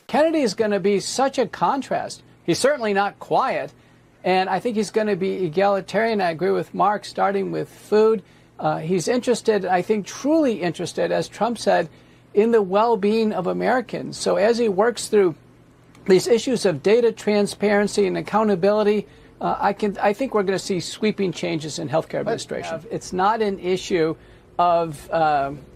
Kennedy is going to be such a contrast. He's certainly not quiet, and I think he's going to be egalitarian. I agree with Mark, starting with food. He's interested, I think truly interested, as Trump said, in the well-being of Americans. So as he works through these issues of data transparency and accountability, I think we're going to see sweeping changes in healthcare administration. It's not an issue of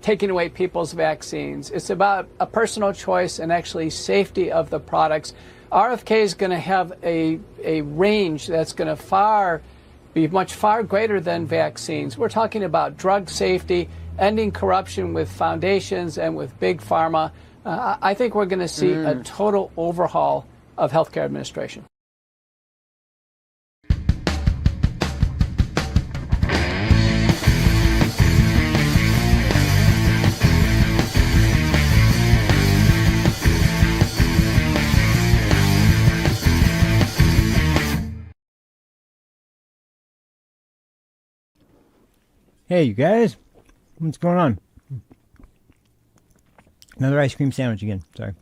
taking away people's vaccines. It's about a personal choice and actually safety of the products. RFK is going to have a range that's going to be much far greater than vaccines. We're talking about drug safety, ending corruption with foundations and with big pharma. I think we're going to see a total overhaul of healthcare administration. Hey, you guys, what's going on? Another ice cream sandwich again. Sorry.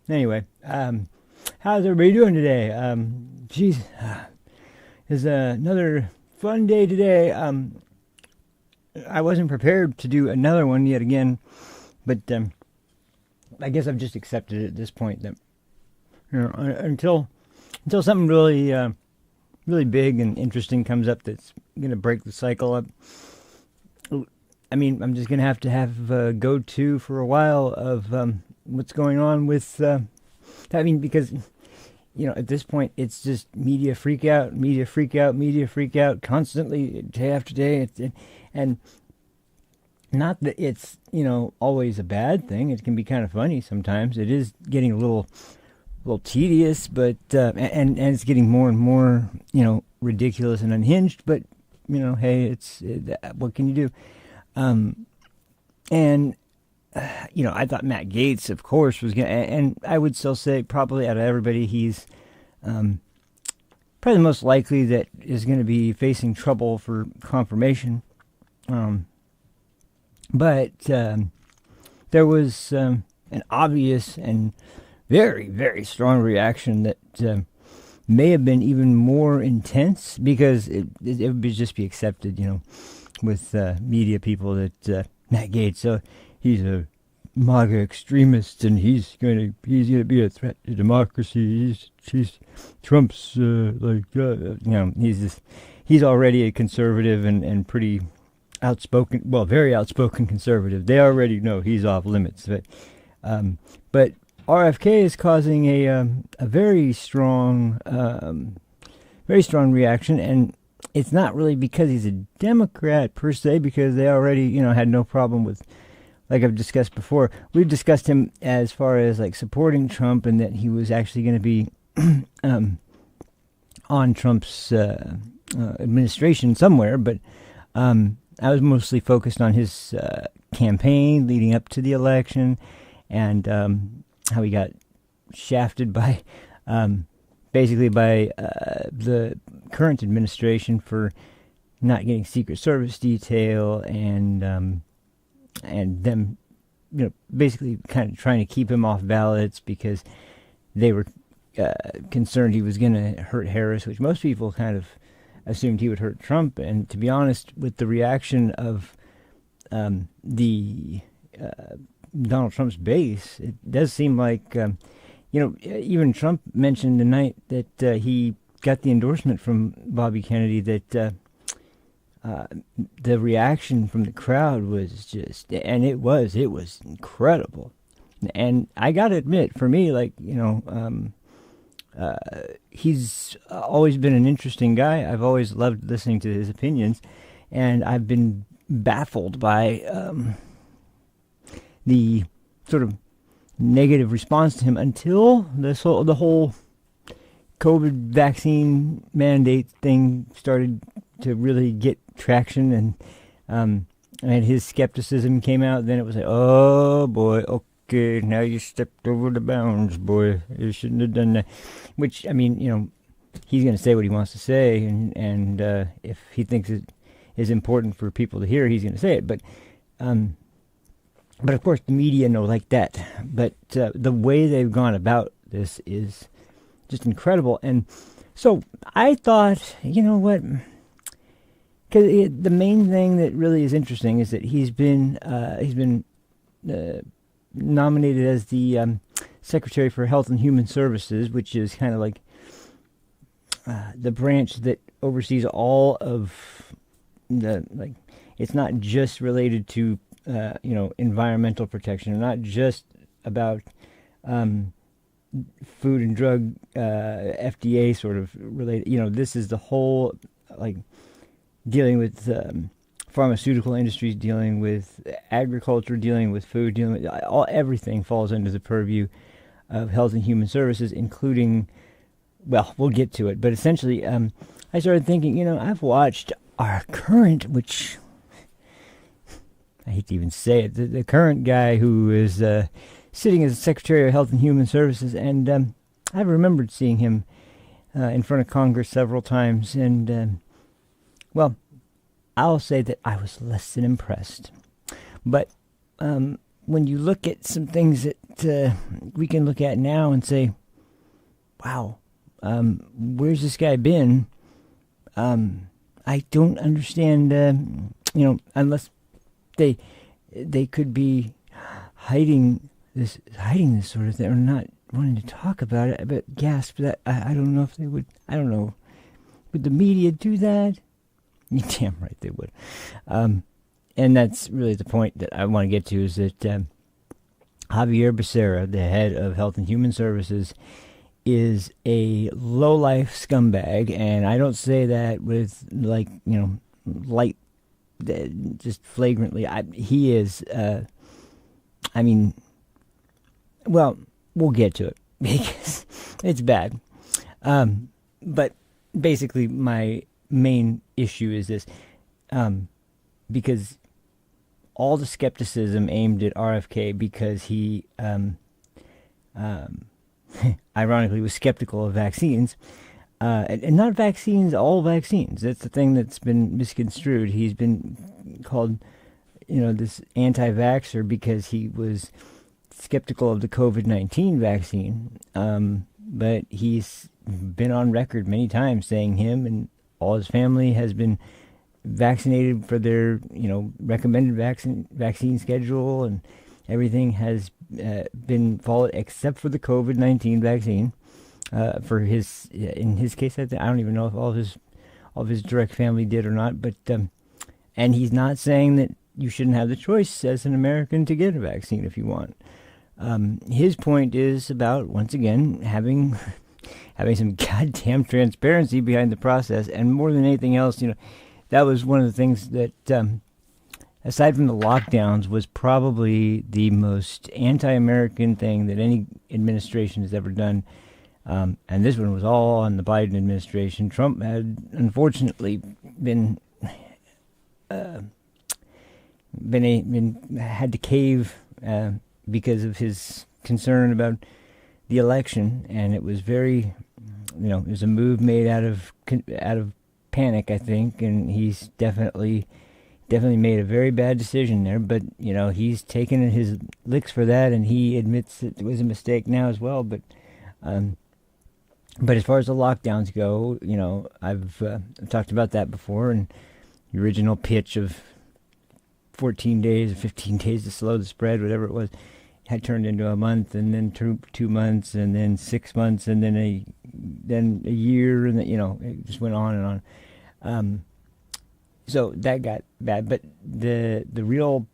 Anyway, how's everybody doing today? Geez, it's another fun day today. I wasn't prepared to do another one yet again, but I guess I've just accepted it at this point that until something really really big and interesting comes up that's going to break the cycle up. I mean, I'm just going to have a go-to for a while of what's going on with, I mean, because, at this point, it's just media freak out constantly, day after day. And not that it's, always a bad thing. It can be kind of funny sometimes. It is getting a little tedious, but and it's getting more and more ridiculous and unhinged. But hey, what can you do? And I thought Matt Gaetz, of course, was gonna, and I would still say probably out of everybody, he's probably the most likely that is going to be facing trouble for confirmation. But there was an obvious and very, very strong reaction that may have been even more intense because it would just be accepted, with media people that Matt Gaetz, he's a MAGA extremist and he's gonna be a threat to democracy. He's Trump's he's already a conservative and pretty outspoken, very outspoken conservative. They already know he's off limits, but RFK is causing a very strong reaction, and it's not really because he's a Democrat per se, because they already, had no problem with, like I've discussed before. We've discussed him as far as like supporting Trump and that he was actually going to be on Trump's administration somewhere, but I was mostly focused on his campaign leading up to the election and how he got shafted by basically by the current administration for not getting Secret Service detail and them basically kind of trying to keep him off ballots because they were concerned he was going to hurt Harris, which most people kind of assumed he would hurt Trump. And to be honest, with the reaction of the Donald Trump's base, it does seem like, even Trump mentioned tonight that he got the endorsement from Bobby Kennedy, that the reaction from the crowd was just, and it was incredible. And I got to admit, for me, he's always been an interesting guy. I've always loved listening to his opinions, and I've been baffled by the sort of negative response to him until the whole COVID vaccine mandate thing started to really get traction, and his skepticism came out. Then it was like, oh boy, okay, now you stepped over the bounds, boy. You shouldn't have done that. Which, I mean, he's going to say what he wants to say, and if he thinks it is important for people to hear, he's going to say it. But But of course, the media know like that. But the way they've gone about this is just incredible. And so I thought, you know what? Because the main thing that really is interesting is that he's been nominated as the Secretary for Health and Human Services, which is kind of like the branch that oversees all of the, like, it's not just related to environmental protection, not just about food and drug FDA sort of related. This is the whole, like, dealing with pharmaceutical industries, dealing with agriculture, dealing with food, dealing with everything falls under the purview of Health and Human Services, including, well, we'll get to it, but essentially, I started thinking, I've watched our current, which I hate to even say it, the current guy who is sitting as Secretary of Health and Human Services, and I remembered seeing him in front of Congress several times, and well, I'll say that I was less than impressed. But when you look at some things that we can look at now and say, wow, where's this guy been? I don't understand, unless they could be hiding this sort of thing, or not wanting to talk about it. But gasp, that I don't know if they would. I don't know. Would the media do that? You're damn right they would. And that's really the point that I want to get to, is that Javier Becerra, the head of Health and Human Services, is a low-life scumbag, and I don't say that with, light, just flagrantly. He is, well, we'll get to it, because it's bad. But basically, my main issue is this, because all the skepticism aimed at RFK, because he ironically was skeptical of vaccines, and not vaccines, all vaccines. That's the thing that's been misconstrued. He's been called, this anti-vaxxer because he was skeptical of the COVID-19 vaccine, but he's been on record many times saying him and all his family has been vaccinated for their, recommended vaccine schedule, and everything has been followed except for the COVID-19 vaccine. For his, in his case, I don't even know if all of his direct family did or not. But and he's not saying that you shouldn't have the choice as an American to get a vaccine if you want. His point is about, once again, having some goddamn transparency behind the process, and more than anything else, that was one of the things that, aside from the lockdowns, was probably the most anti-American thing that any administration has ever done. And this one was all on the Biden administration. Trump had unfortunately had to cave because of his concern about the election, and it was very, it was a move made out of panic, I think, and he's definitely made a very bad decision there. But he's taken his licks for that, and he admits that it was a mistake now as well. But as far as the lockdowns go, I've talked about that before, and the original pitch of 14 days or 15 days to slow the spread, whatever it was, had turned into a month, and then 2 months, and then 6 months, and then a year, and it just went on and on. So that got bad, but the real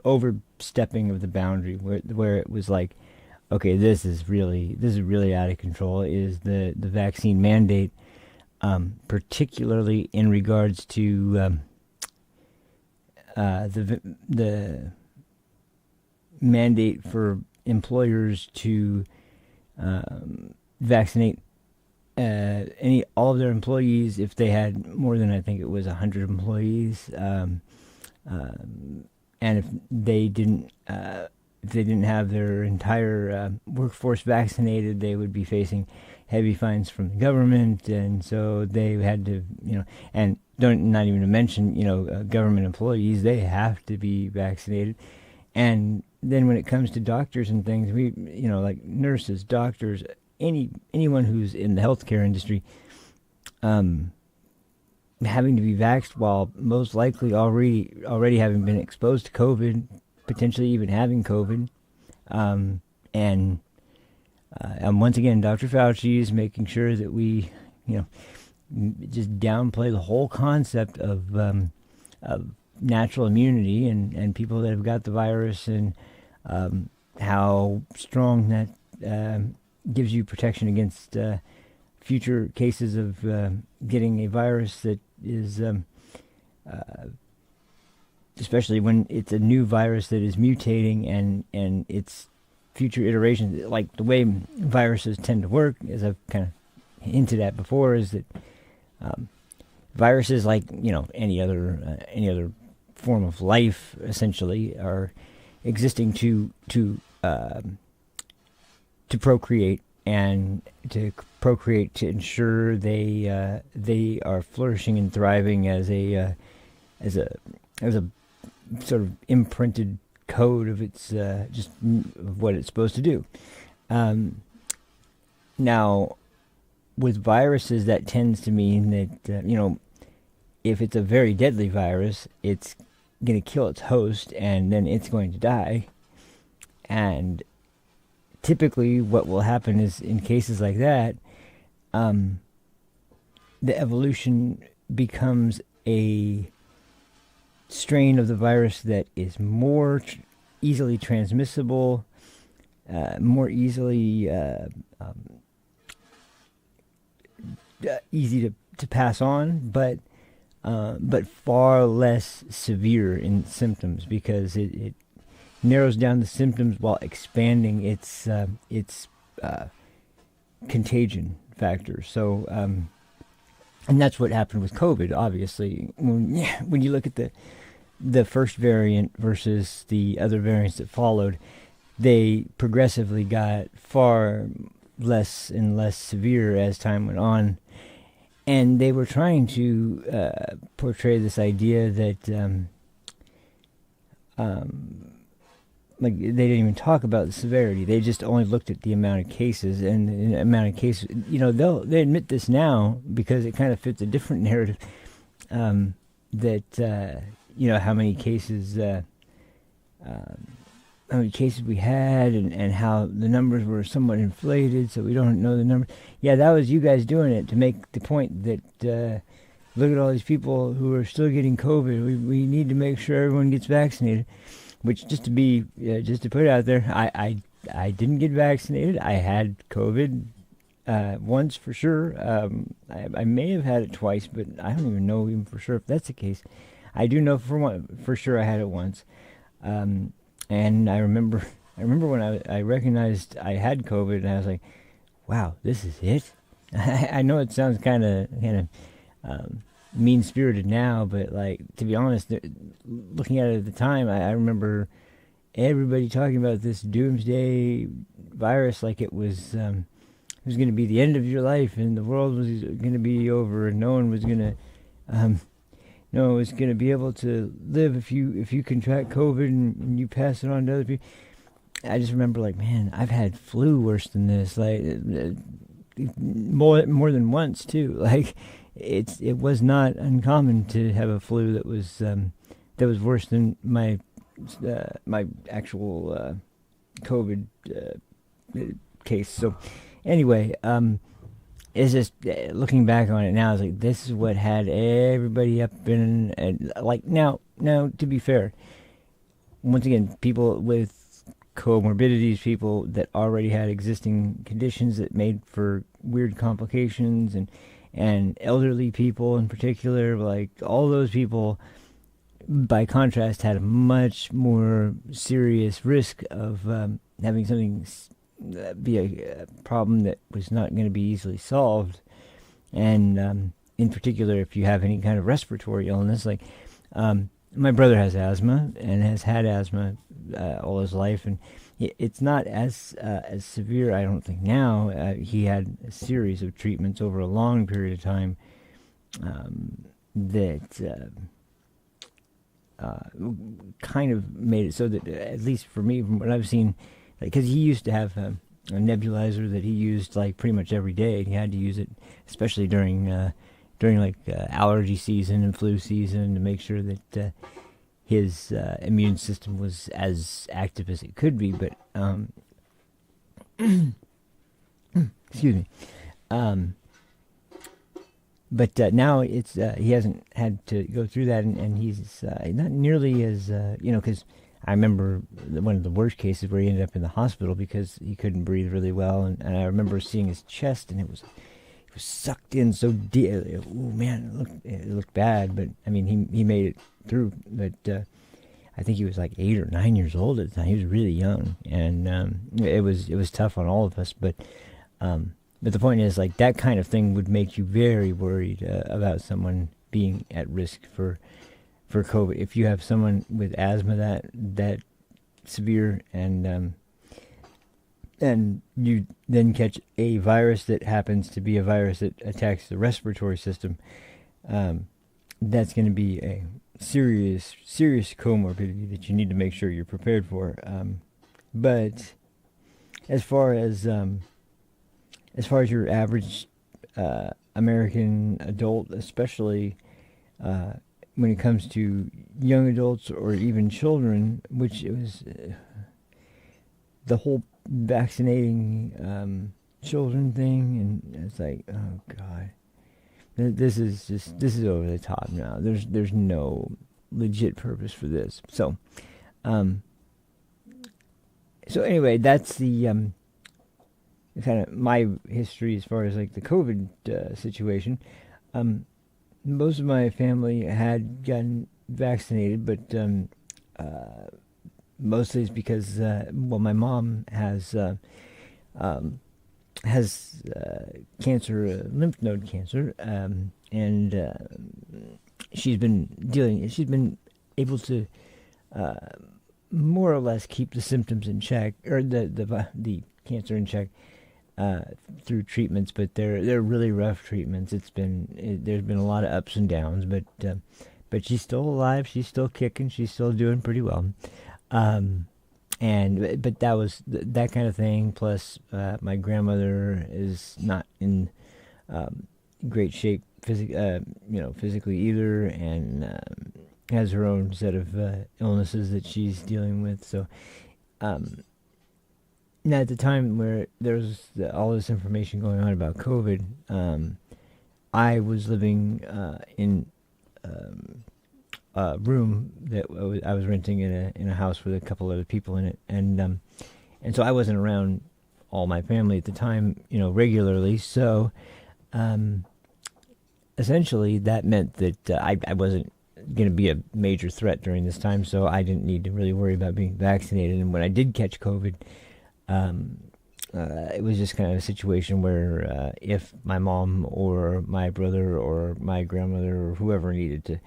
overstepping of the boundary, where it was like, okay, this is really out of control, is the vaccine mandate, particularly in regards to the mandate for employers to vaccinate all of their employees if they had more than, I think it was 100 employees, and if they didn't if they didn't have their entire workforce vaccinated, they would be facing heavy fines from the government, and so they had to, and not even to mention, government employees, they have to be vaccinated. And then when it comes to doctors and things, we, like nurses, doctors, anyone who's in the healthcare industry, having to be vaxxed while most likely already having been exposed to COVID, potentially even having COVID, and once again, Dr. Fauci is making sure that we, just downplay the whole concept of natural immunity and people that have got the virus, and how strong that gives you protection against future cases of getting a virus that is, especially when it's a new virus that is mutating, and its future iterations, like the way viruses tend to work, as I've kind of hinted at before, is that viruses, like any other form of life, essentially, are existing to procreate, and to procreate to ensure they are flourishing and thriving as a sort of imprinted code of its just of what it's supposed to do. Now, with viruses, that tends to mean that if it's a very deadly virus, it's going to kill its host, and then it's going to die. And typically, what will happen is, in cases like that, the evolution becomes a strain of the virus that is more easily transmissible, more easily easy to pass on, but far less severe in symptoms, because it narrows down the symptoms while expanding its contagion factor. So, and that's what happened with COVID, obviously. When you look at the first variant versus the other variants that followed, they progressively got far less and less severe as time went on. And they were trying to portray this idea that like, they didn't even talk about the severity. They just only looked at the amount of cases, and the amount of cases, they admit this now because it kind of fits a different narrative, that how many cases we had, and how the numbers were somewhat inflated, so we don't know the number. Yeah, that was you guys doing it to make the point that look at all these people who are still getting COVID. We need to make sure everyone gets vaccinated. Which, just to put it out there, I didn't get vaccinated. I had COVID once for sure. I may have had it twice, but I don't even know even for sure if that's the case. I do know for sure I had it once. And I remember when I recognized I had COVID, and I was like, wow, this is it? I know it sounds kind of mean-spirited now, but, like, to be honest, looking at it at the time, I remember everybody talking about this doomsday virus like it was going to be the end of your life, and the world was going to be over, and no one was going to be able to live if you contract COVID and you pass it on to other people. I just remember, like, man, I've had flu worse than this, like more than once too. Like, it was not uncommon to have a flu that was worse than my actual COVID case. So anyway, it's just looking back on it now, it's like, this is what had everybody up in, and like, now to be fair, once again, people with comorbidities, people that already had existing conditions that made for weird complications, and elderly people in particular, like, all those people, by contrast, had a much more serious risk of having something be a problem that was not going to be easily solved. And in particular, if you have any kind of respiratory illness, like my brother has asthma and has had asthma all his life, and it's not as severe, I don't think now. He had a series of treatments over a long period of time that kind of made it so that, at least for me, from what I've seen, because he used to have a nebulizer that he used like pretty much every day. He had to use it, especially during allergy season and flu season, to make sure that his immune system was as active as it could be. But excuse me. But now it's he hasn't had to go through that, and he's not nearly as because I remember one of the worst cases where he ended up in the hospital because he couldn't breathe really well, and I remember seeing his chest, and it was sucked in so deep. Oh man, it looked bad, but I mean he made it through. But I think he was like 8 or 9 years old at the time. He was really young, and it was tough on all of us. But the point is, like, that kind of thing would make you very worried about someone being at risk for COVID. If you have someone with asthma that severe, and you then catch a virus that happens to be a virus that attacks the respiratory system, that's going to be a serious comorbidity that you need to make sure you're prepared for. But as far as your average American adult, especially when it comes to young adults or even children, which it was the whole vaccinating children thing, and it's like, oh God, this is over the top now. There's no legit purpose for this. So anyway, that's the kind of my history as far as like the COVID situation. Most of my family had gotten vaccinated, but mostly it's because my mom has cancer, lymph node cancer, and she's been able to more or less keep the symptoms in check, or the cancer in check, through treatments, but they're really rough treatments. There's been a lot of ups and downs, but she's still alive. She's still kicking. She's still doing pretty well. But that was that kind of thing. Plus, my grandmother is not in great shape physically either, and has her own set of illnesses that she's dealing with. So, now, at the time where there was all this information going on about COVID, I was living in a room that I was renting in a house with a couple other people in it, and so I wasn't around all my family at the time, regularly. So, essentially, that meant that I wasn't going to be a major threat during this time, so I didn't need to really worry about being vaccinated. And when I did catch COVID, it was just kind of a situation where if my mom or my brother or my grandmother or whoever needed to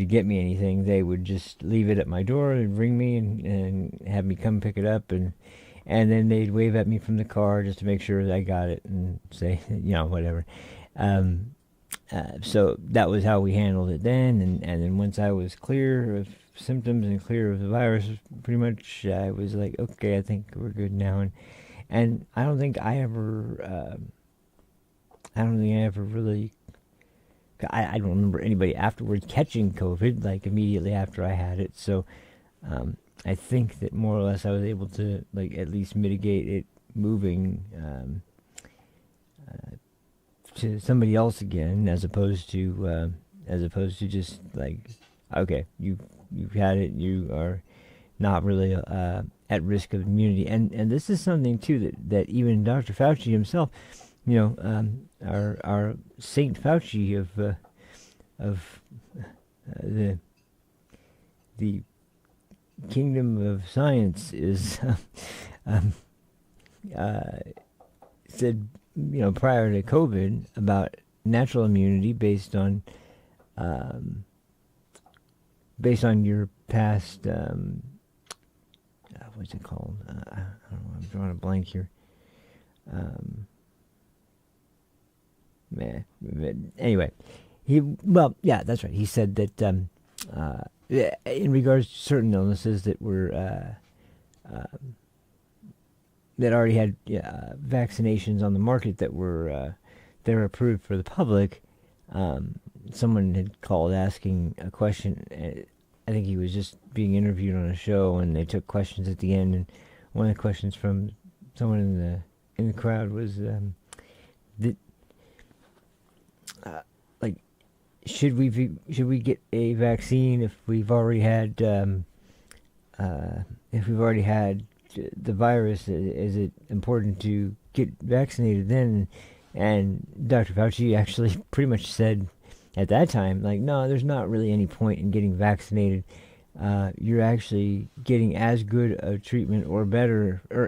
get me anything, they would just leave it at my door and ring me and have me come pick it up, and then they'd wave at me from the car just to make sure that I got it and say, whatever. So that was how we handled it then, and then once I was clear of symptoms and clear of the virus, pretty much I was like, okay, I think we're good now. And I don't think I ever really, I don't remember anybody afterwards catching COVID, like immediately after I had it. So I think that more or less I was able to, like, at least mitigate it moving to somebody else again, as opposed to just like, okay, you've had it, you are not really at risk of immunity. And this is something too that even Dr. Fauci himself, our Saint Fauci of the kingdom of science is said, prior to COVID, about natural immunity based on your past what's it called? I don't know. I'm drawing a blank here. Anyway, that's right. He said that in regards to certain illnesses that were that already had vaccinations on the market that were approved for the public. Someone had called asking a question. I think he was just being interviewed on a show, and they took questions at the end. And one of the questions from someone in the crowd was that, like, should we get a vaccine if we've already had the virus? Is it important to get vaccinated then? And Dr. Fauci actually pretty much said at that time, like, no, there's not really any point in getting vaccinated. You're actually getting as good a treatment or better, or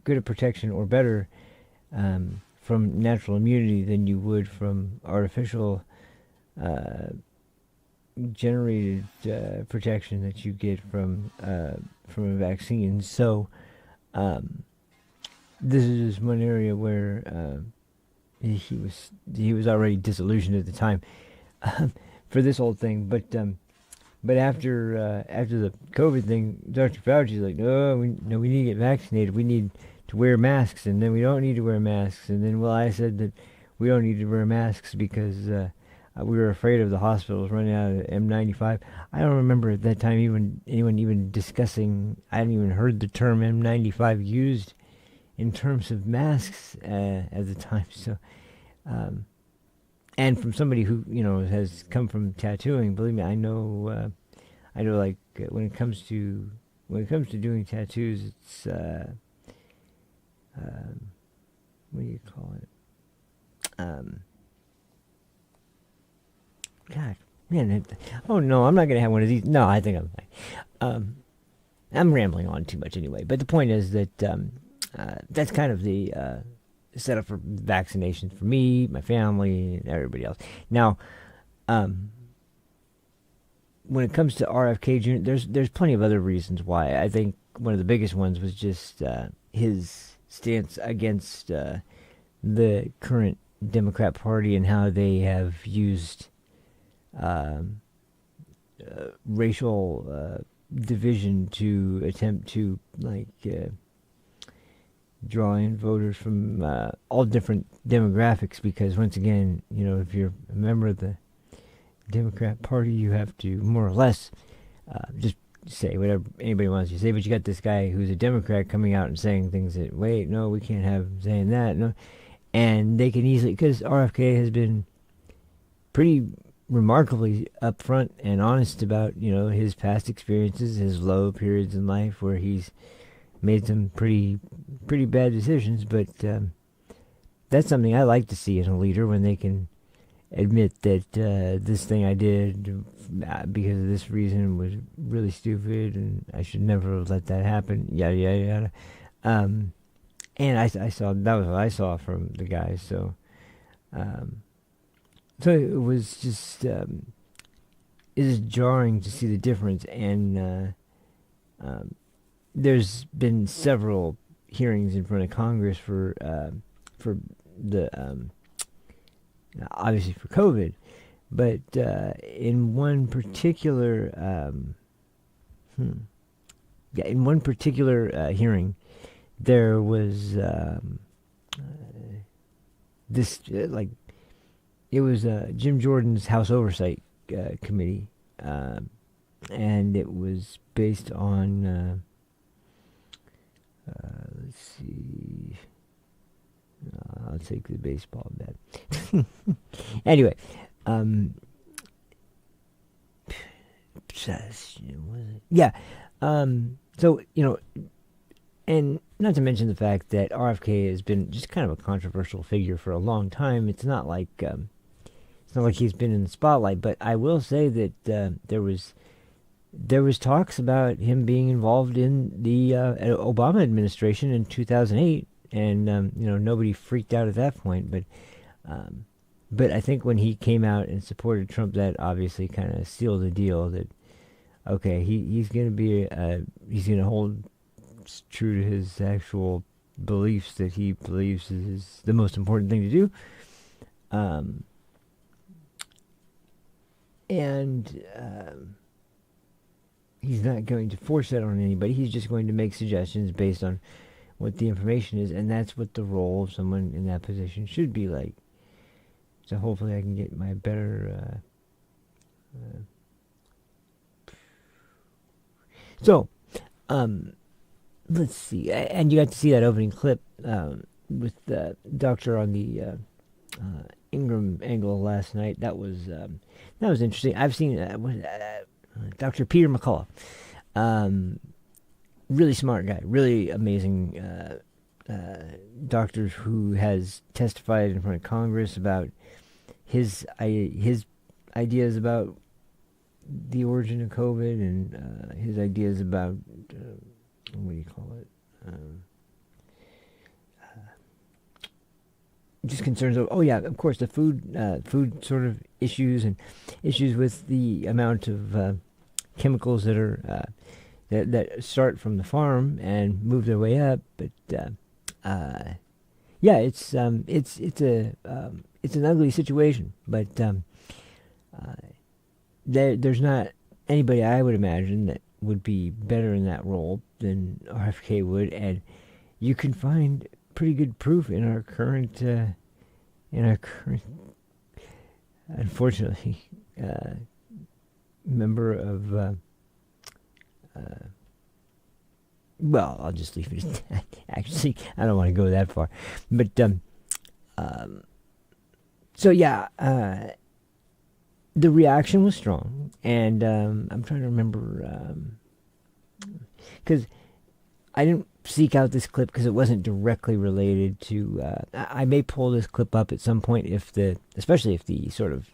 good a protection or better from natural immunity than you would from artificial generated protection that you get from a vaccine. So this is one area where he was already disillusioned at the time for this whole thing. But after the COVID thing, Dr. Fauci's like, we need to get vaccinated. We need to wear masks, and then we don't need to wear masks. And then, I said that we don't need to wear masks because we were afraid of the hospitals running out of N95. I don't remember at that time anyone even discussing. I hadn't even heard the term N95 used in terms of masks at the time. So, and from somebody who has come from tattooing, believe me, I know. Like when it comes to doing tattoos, it's what do you call it? God, man! Oh no, I'm not gonna have one of these. No, I think I'm fine. I'm rambling on too much anyway. But the point is that that's kind of the setup for vaccinations for me, my family, and everybody else. Now, when it comes to RFK Jr., there's plenty of other reasons why. I think one of the biggest ones was just his stance against the current Democrat Party and how they have used racial division to attempt to draw in voters from all different demographics. Because once again, if you're a member of the Democrat Party, you have to more or less just say whatever anybody wants you to say. But you got this guy who's a Democrat coming out and saying things that, wait, no, we can't have him saying that. No, and they can easily, because RFK has been pretty remarkably upfront and honest about his past experiences, his low periods in life where he's made some pretty bad decisions. But that's something I like to see in a leader, when they can admit that this thing I did because of this reason was really stupid and I should never have let that happen, yada yada yada. And I saw, that was what I saw from the guy. So so it was just it is jarring to see the difference. And there's been several hearings in front of Congress for the obviously for COVID, but in one particular hearing, there was this it was Jim Jordan's House Oversight Committee, and it was based on let's see. I'll take the baseball bat. Anyway, yeah. So and not to mention the fact that RFK has been just kind of a controversial figure for a long time. It's not like he's been in the spotlight. But I will say that there was talks about him being involved in the Obama administration in 2008. And nobody freaked out at that point, but I think when he came out and supported Trump, that obviously kind of sealed the deal. That okay, he's going to hold perhaps true to his actual beliefs that he believes is the most important thing to do. And he's not going to force that on anybody. He's just going to make suggestions based on what the information is, and that's what the role of someone in that position should be like. So hopefully I can get my better... let's see. And you got to see that opening clip with the doctor on the Ingram angle last night. That was interesting. I've seen Dr. Peter McCullough. Really smart guy. Really amazing doctor who has testified in front of Congress about his ideas about the origin of COVID and his ideas about what do you call it? Just concerns of of course the food sort of issues and issues with the amount of chemicals that are that start from the farm and move their way up. But it's an ugly situation. But there's not anybody I would imagine that would be better in that role than RFK would, and you can find pretty good proof in our current unfortunately member of well, I'll just leave it at that. Actually, I don't want to go that far, but the reaction was strong, and I'm trying to remember because I didn't seek out this clip because it wasn't directly related to. I may pull this clip up at some point especially if the sort of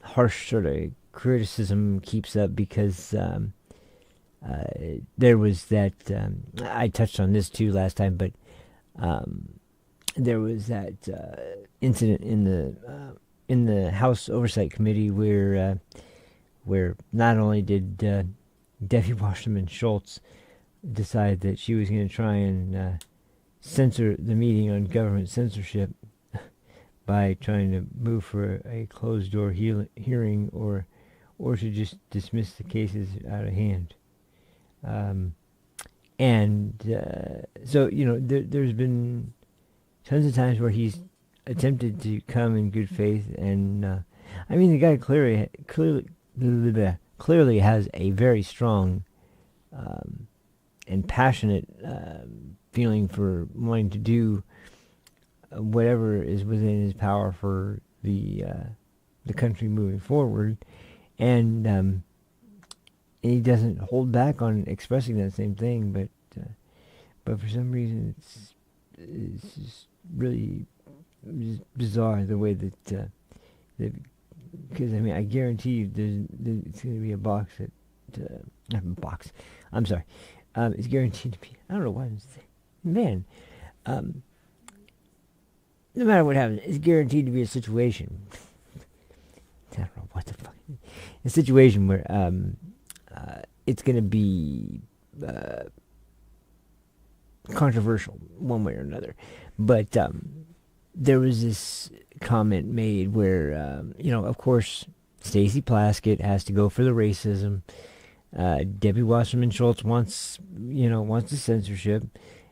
harsh sort of criticism keeps up, because there was that I touched on this too last time, but there was that incident in the House Oversight Committee where not only did Debbie Wasserman Schultz decide that she was going to try and censor the meeting on government censorship by trying to move for a closed-door hearing or to just dismiss the cases out of hand. So, there's been tons of times where he's attempted to come in good faith, and the guy clearly has a very strong and passionate feeling for wanting to do whatever is within his power for the country moving forward, and he doesn't hold back on expressing that same thing. But for some reason, it's just really bizarre the way that because I guarantee you it's going to be a box that I'm sorry. It's guaranteed to be. I don't know why I'm saying, man. No matter what happens, it's guaranteed to be a situation. I don't know what the fuck. A situation where it's going to be controversial one way or another. But there was this comment made where, of course, Stacey Plaskett has to go for the racism. Debbie Wasserman Schultz wants the censorship.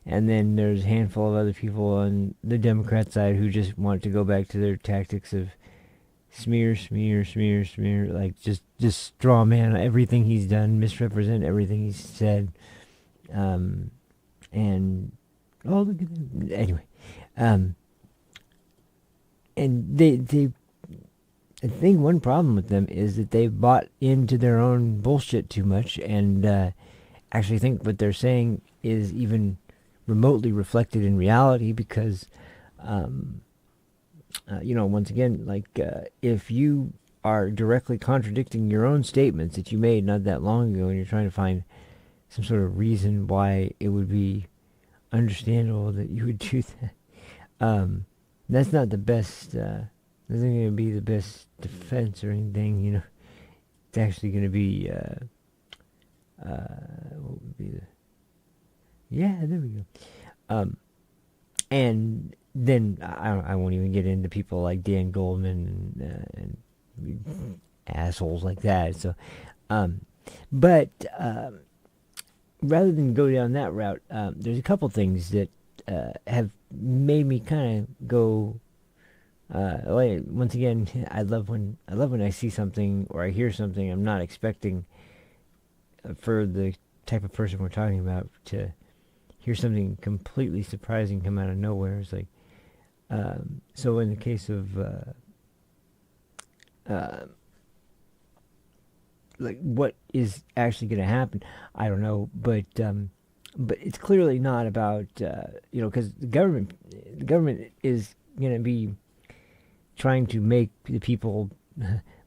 And then there's a handful of other people on the Democrat side who just want to go back to their tactics of smear, like just straw man everything he's done, misrepresent everything he's said, and look at them. Anyway, and they I think one problem with them is that they've bought into their own bullshit too much, and actually think what they're saying is even remotely reflected in reality, because once again, like if you are directly contradicting your own statements that you made not that long ago, and you're trying to find some sort of reason why it would be understandable that you would do that, that's not the best. That's not going to be the best defense or anything. It's actually going to be what would be Yeah, there we go. And then I won't even get into people like Dan Goldman and assholes like that. So, but rather than go down that route, there's a couple things that have made me kind of go. Once again, I love when I see something or I hear something I'm not expecting. For the type of person we're talking about, to hear something completely surprising come out of nowhere is like. So in the case of like what is actually going to happen, I don't know, but it's clearly not about because the government is going to be trying to make the people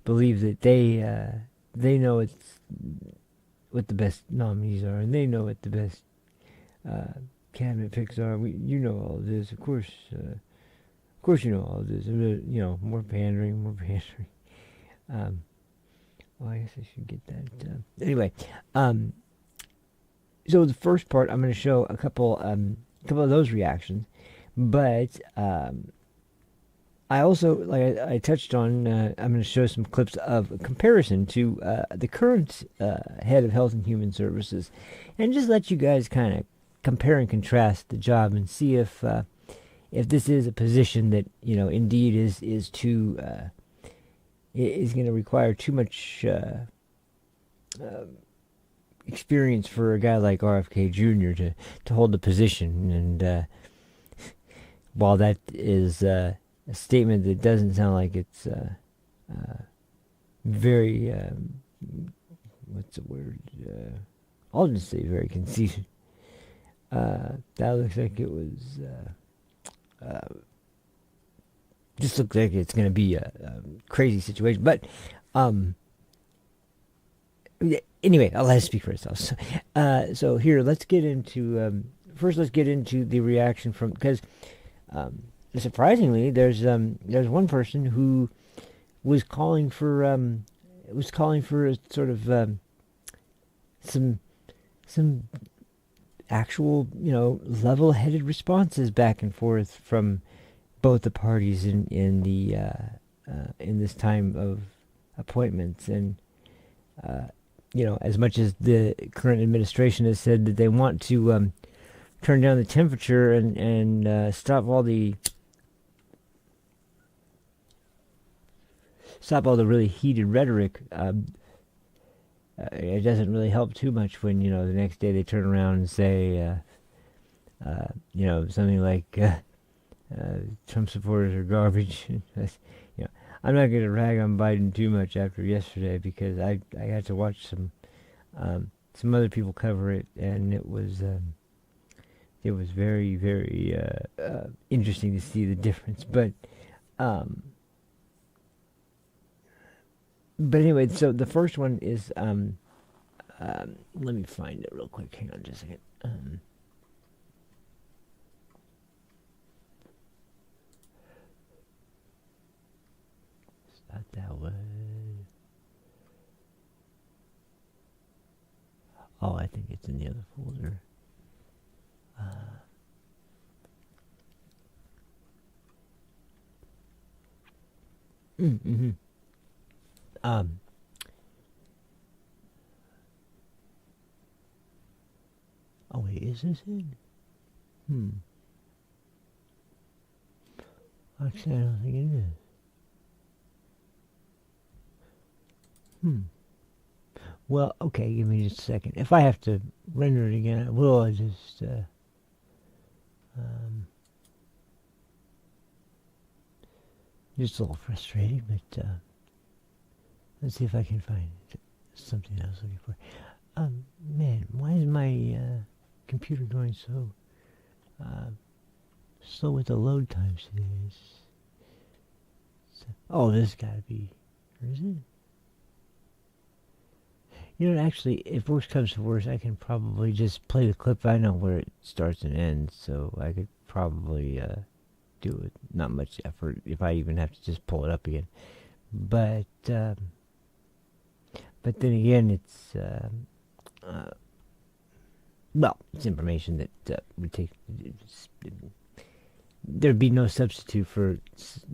believe that they know it's what the best nominees are, and they know what the best cabinet picks are. You know all of this, of course you know all of this. More pandering. Well, I guess I should get that. Anyway, so the first part, I'm going to show a couple of those reactions, but I also, like I touched on, I'm going to show some clips of a comparison to the current head of Health and Human Services, and just let you guys kind of compare and contrast the job and see if this is a position that indeed is too is going to require too much experience for a guy like RFK Jr. to hold the position. And while that is a statement that doesn't sound like it's very what's the word? I'll just say very conceited. That looks like it was. Just looks like it's going to be a crazy situation. But anyway, I'll let it speak for itself. So here, let's get into first. Let's get into the reaction from, because surprisingly, there's one person who was calling for a sort of some actual level-headed responses back and forth from both the parties in this time of appointments. And as much as the current administration has said that they want to turn down the temperature and stop all the really heated rhetoric, it doesn't really help too much when the next day they turn around and say something like Trump supporters are garbage. I'm not going to rag on Biden too much after yesterday, because I had to watch some other people cover it, and it was very, very interesting to see the difference. But anyway, so the first one is let me find it real quick. Hang on just a second. It's not that way. Oh, I think it's in the other folder. Mm-hmm. Oh wait, is this it? Actually, I don't think it is. Well, okay, give me just a second. If I have to render it again, I will. I just a little frustrating, but let's see if I can find something I was looking for. Man, why is my computer going so slow with the load times today? Oh, this gotta be, or is it? Actually, if worse comes to worse, I can probably just play the clip. I know where it starts and ends, so I could probably do it. Not much effort if I even have to just pull it up again. But then again, it's well, it's information that would take. There'd be no substitute for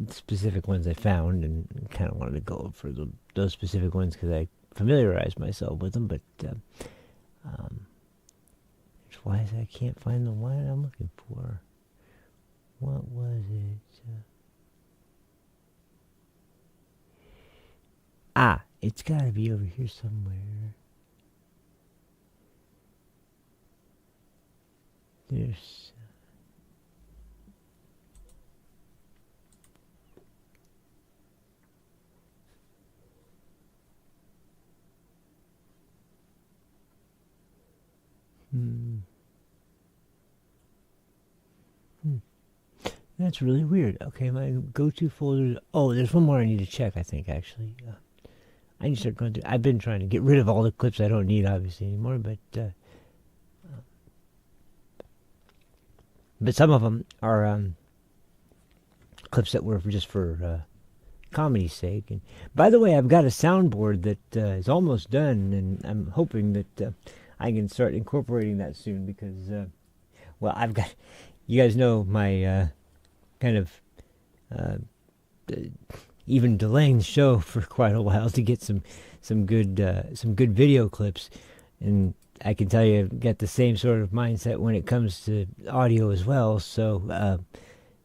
specific ones I found, and kind of wanted to go for those specific ones because I familiarized myself with them. But why is I can't find the one I'm looking for? What was it? It's got to be over here somewhere. There's. That's really weird. Okay, my go-to folder. Oh, there's one more I need to check, I think, actually. I need to start going through. I've been trying to get rid of all the clips I don't need, obviously, anymore, but some of them are clips that were just for comedy's sake. And by the way, I've got a soundboard that is almost done, and I'm hoping that I can start incorporating that soon because, well, I've got, you guys know my kind of even delaying the show for quite a while to get some good video clips, and I can tell you I've got the same sort of mindset when it comes to audio as well. So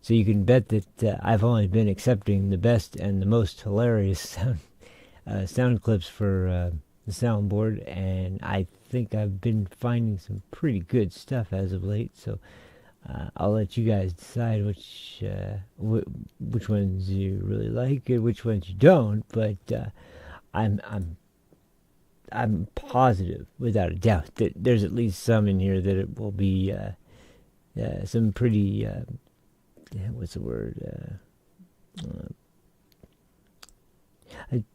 you can bet that I've only been accepting the best and the most hilarious sound clips for the soundboard, and I think I've been finding some pretty good stuff as of late. So I'll let you guys decide which ones you really like and which ones you don't. But I'm positive, without a doubt, that there's at least some in here that it will be some pretty what's the word?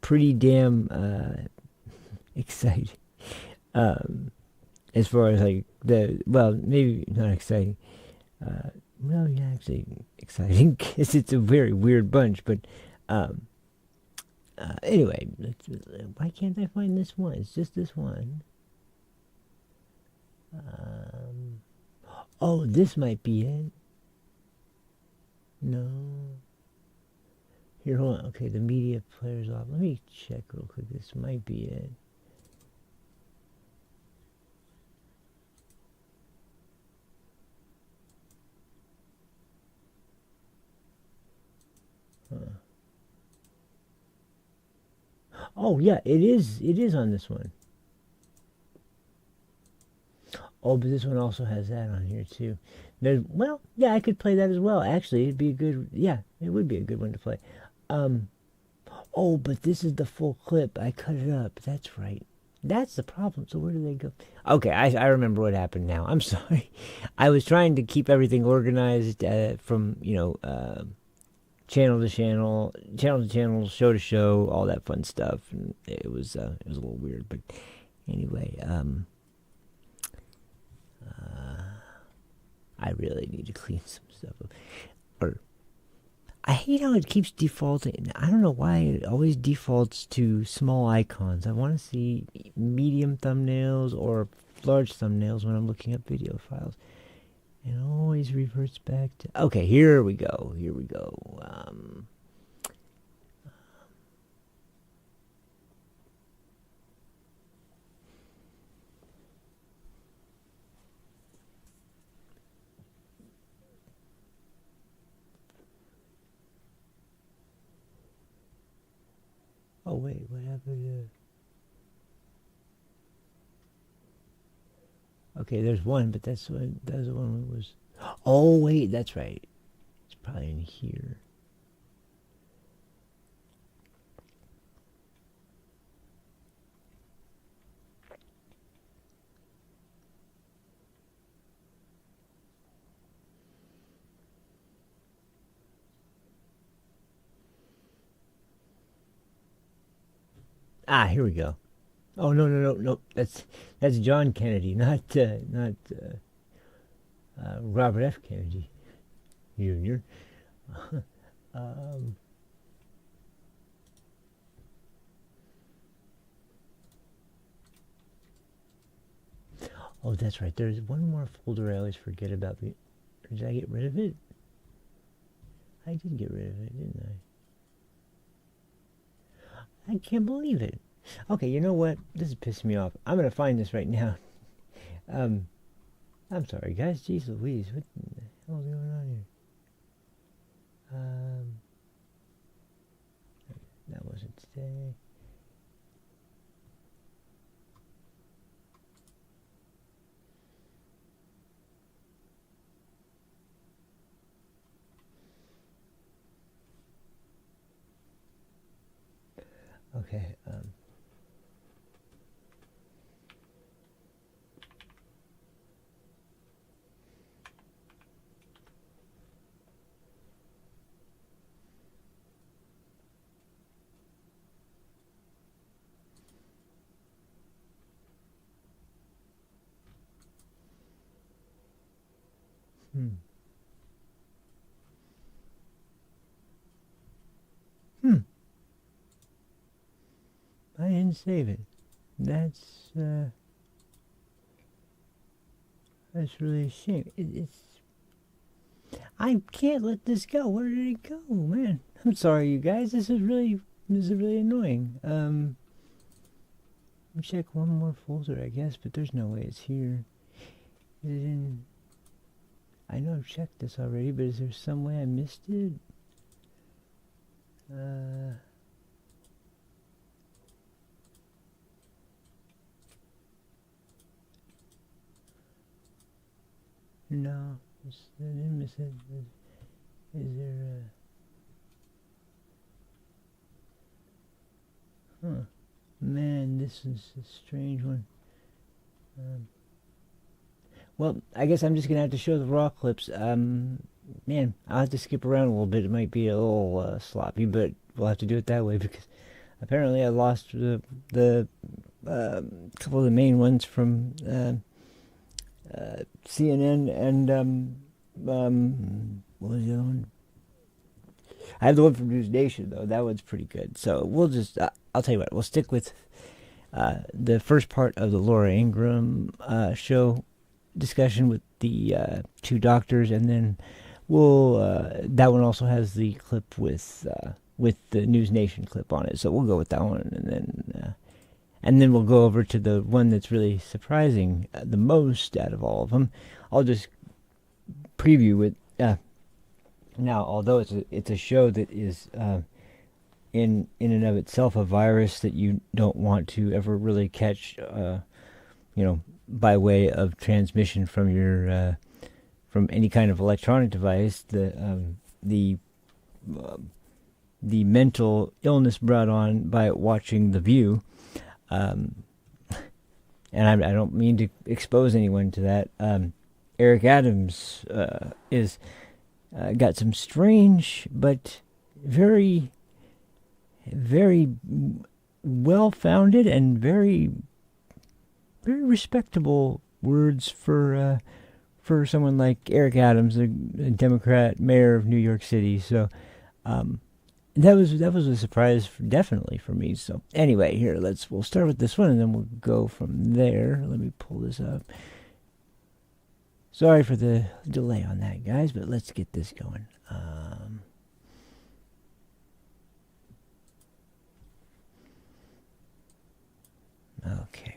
Pretty damn exciting. As far as like maybe not exciting. Well, yeah, actually exciting because it's a very weird bunch. But anyway, why can't I find this one? It's just this one. Oh, this might be it. No. Here, hold on. Okay, the media player's off. Let me check real quick. This might be it. Oh yeah, it is on this one. Oh, but this one also has that on here too. Well, yeah, I could play that as well. Actually, it'd be a good, yeah, it would be a good one to play. Oh, but this is the full clip. I cut it up. That's right. That's the problem. So where do they go? Okay, I remember what happened now. I'm sorry. I was trying to keep everything organized from, channel to channel, show to show, all that fun stuff, and it was a little weird, but anyway, I really need to clean some stuff up. Or I hate how it keeps defaulting. I don't know why it always defaults to small icons. I want to see medium thumbnails or large thumbnails when I'm looking up video files. It always reverts back to... Okay, here we go. Oh, wait, what happened to... Okay, there's one, but that's the one that was... Oh, wait, that's right. It's probably in here. Here we go. Oh, no. That's John Kennedy, not Robert F. Kennedy Jr. Oh, that's right. There's one more folder I always forget about. Did I get rid of it? I did get rid of it, didn't I? I can't believe it. Okay, you know what? This is pissing me off. I'm going to find this right now. I'm sorry, guys. Jeez Louise. What the hell is going on here? That wasn't today. Okay. I didn't save it. That's really a shame. I can't let this go. Where did it go, man? I'm sorry, you guys. This is really annoying. Let me check one more folder, I guess, but there's no way it's here. Is it in? I know I've checked this already, but is there some way I missed it? No, I didn't miss it. Is there huh. Man, this is a strange one. Well, I guess I'm just going to have to show the raw clips. Man, I'll have to skip around a little bit. It might be a little sloppy, but we'll have to do it that way because apparently I lost the couple of the main ones from CNN and what was the other one? I have the one from News Nation though. That one's pretty good. So we'll just I'll tell you what. We'll stick with the first part of the Laura Ingraham show discussion with the two doctors, and then we'll that one also has the clip with the News Nation clip on it. So we'll go with that one, and then we'll go over to the one that's really surprising the most out of all of them. I'll just preview it now. Although it's a show that is in and of itself a virus that you don't want to ever really catch, by way of transmission from your from any kind of electronic device. The mental illness brought on by watching The View. And I don't mean to expose anyone to that. Eric Adams is got some strange but very, very well-founded and very, very respectable words for someone like Eric Adams, a Democrat mayor of New York City. So that was a surprise, definitely for me. So anyway, here we'll start with this one, and then we'll go from there. Let me pull this up. Sorry for the delay on that, guys, but let's get this going. Okay.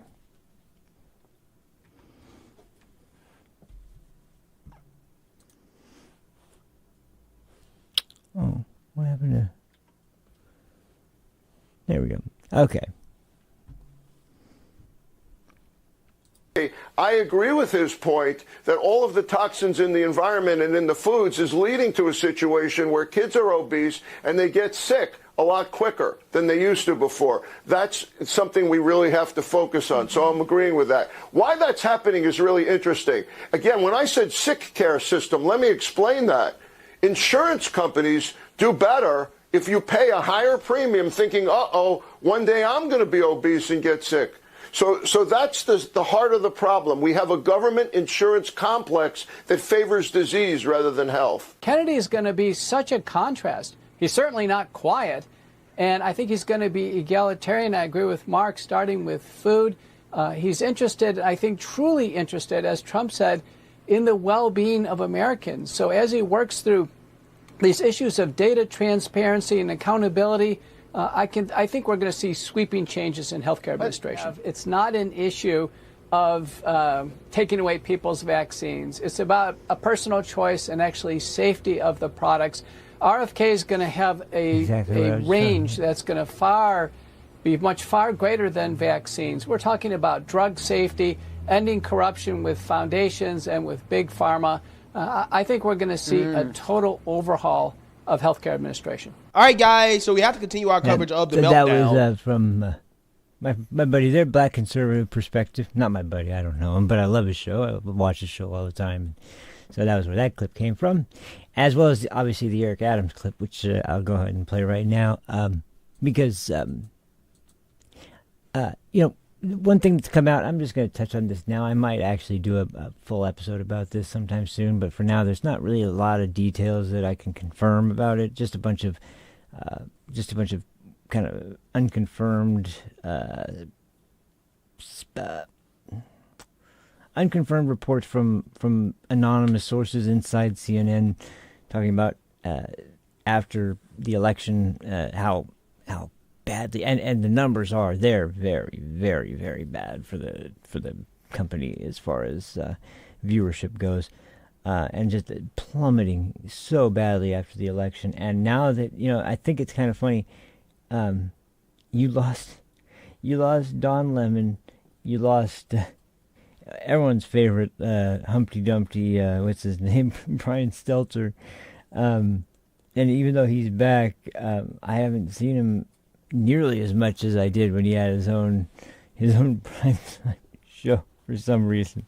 Oh, what happened to... There we go. Okay. I agree with his point that all of the toxins in the environment and in the foods is leading to a situation where kids are obese and they get sick a lot quicker than they used to before. That's something we really have to focus on. So I'm agreeing with that. Why that's happening is really interesting. Again, when I said sick care system, let me explain that. Insurance companies do better if you pay a higher premium thinking, uh-oh, one day I'm going to be obese and get sick. So that's the heart of the problem. We have a government insurance complex that favors disease rather than health. Kennedy is going to be such a contrast. He's certainly not quiet, and I think he's going to be egalitarian. I agree with Mark, starting with food. He's interested, I think truly interested, as Trump said, in the well-being of Americans. So as he works through these issues of data transparency and accountability, I think we're going to see sweeping changes in healthcare administration. It's not an issue of taking away people's vaccines. It's about a personal choice and actually safety of the products. RFK is going to have a range that's going to be much far greater than vaccines. We're talking about drug safety, ending corruption with foundations and with big pharma. I think we're going to see a total overhaul of healthcare administration. All right, guys, so we have to continue our coverage of the meltdown. That was from my buddy there, Black Conservative Perspective. Not my buddy, I don't know him, but I love his show. I watch his show all the time. So that was where that clip came from, as well as obviously the Eric Adams clip, which I'll go ahead and play right now, because one thing that's come out, I'm just going to touch on this now. I might actually do a full episode about this sometime soon, but for now, there's not really a lot of details that I can confirm about it. Just a bunch of kind of unconfirmed, unconfirmed reports from anonymous sources inside CNN, talking about after the election how badly, and the numbers they're very, very, very bad for the company as far as viewership goes, and just plummeting so badly after the election. And now that I think it's kind of funny. You lost Don Lemon, you lost everyone's favorite Humpty Dumpty, what's his name, Brian Stelter, and even though he's back, I haven't seen him nearly as much as I did when he had his own prime time show for some reason,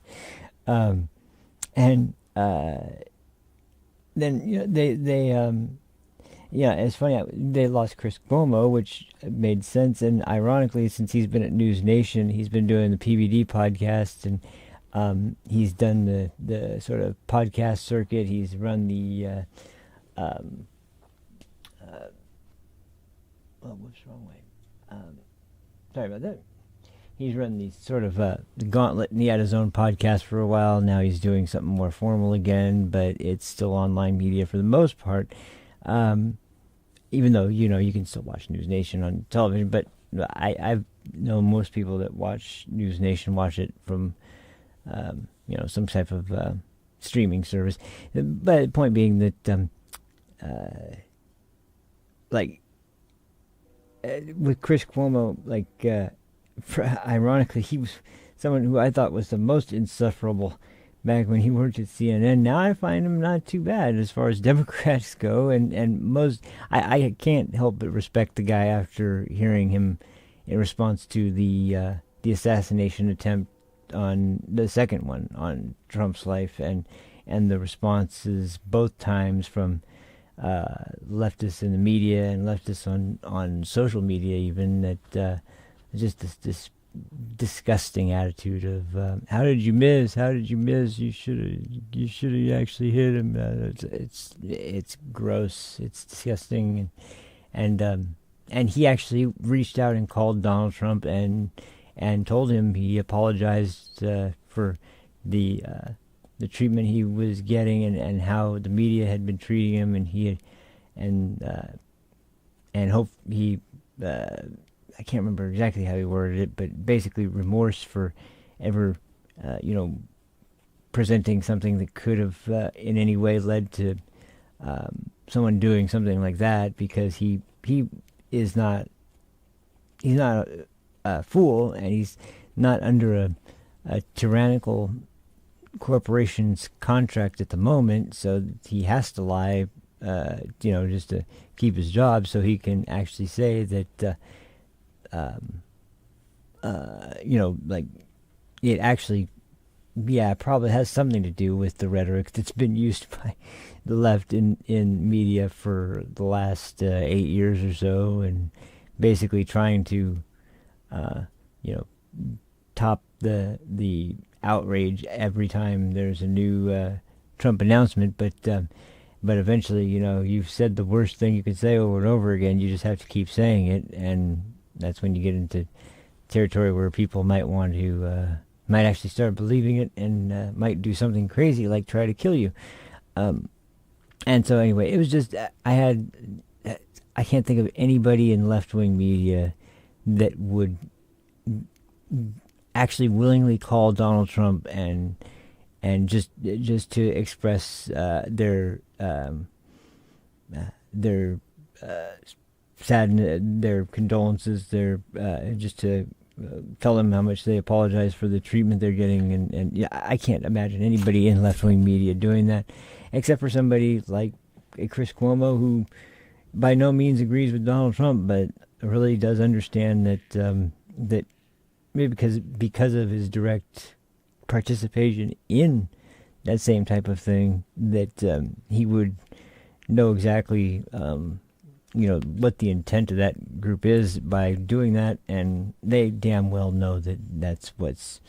and then it's funny. They lost Chris Cuomo, which made sense. And ironically, since he's been at News Nation, he's been doing the PBD podcast, and he's done the sort of podcast circuit. He's run the whoops, wrong way. Sorry about that. He's run these sort of the gauntlet, and he had his own podcast for a while. Now he's doing something more formal again, but it's still online media for the most part. Even though, you can still watch News Nation on television, but I know most people that watch News Nation watch it from, some type of streaming service. But the point being that, with Chris Cuomo, ironically, he was someone who I thought was the most insufferable back when he worked at CNN. Now I find him not too bad as far as Democrats go, and most I can't help but respect the guy after hearing him in response to the assassination attempt on the second one on Trump's life, and the responses both times from leftists in the media and leftists on social media, even, that just this disgusting attitude of how did you miss? You should have actually hit him. It's gross. It's disgusting, and he actually reached out and called Donald Trump and told him he apologized for the treatment he was getting and how the media had been treating him, and hope he. I can't remember exactly how he worded it, but basically remorse for ever, presenting something that could have in any way led to someone doing something like that, because he's not a fool, and he's not under a tyrannical corporation's contract at the moment, so he has to lie, just to keep his job, so he can actually say that. It actually, probably has something to do with the rhetoric that's been used by the left in media for the last 8 years or so, and basically trying to, top the outrage every time there's a new Trump announcement, but eventually, you've said the worst thing you could say over and over again. You just have to keep saying it, and that's when you get into territory where people might want to might actually start believing it and might do something crazy like try to kill you. And so anyway, it was just I can't think of anybody in left-wing media that would actually willingly call Donald Trump and just to express their sadness, their condolences, their just to tell them how much they apologize for the treatment they're getting, and yeah, I can't imagine anybody in left-wing media doing that, except for somebody like Chris Cuomo, who by no means agrees with Donald Trump, but really does understand that that maybe because of his direct participation in that same type of thing, that he would know exactly what the intent of that group is by doing that, and they damn well know that that's what's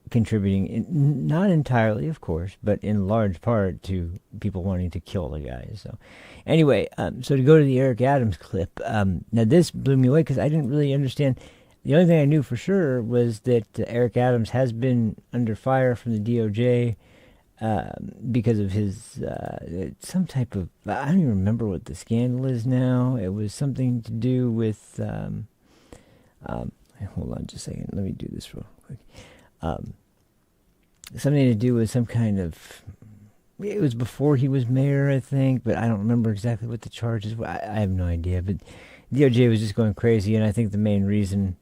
contributing, not entirely, of course, but in large part to people wanting to kill the guy. So anyway, so to go to the Eric Adams clip, now this blew me away because I didn't really understand. The only thing I knew for sure was that Eric Adams has been under fire from the DOJ because of his some type of, I don't even remember what the scandal is now. It was something to do with hold on just a second, let me do this real quick. Something to do with some kind of, it was before he was mayor, I think, but I don't remember exactly what the charges were. I have no idea, but DOJ was just going crazy, and I think the main reason,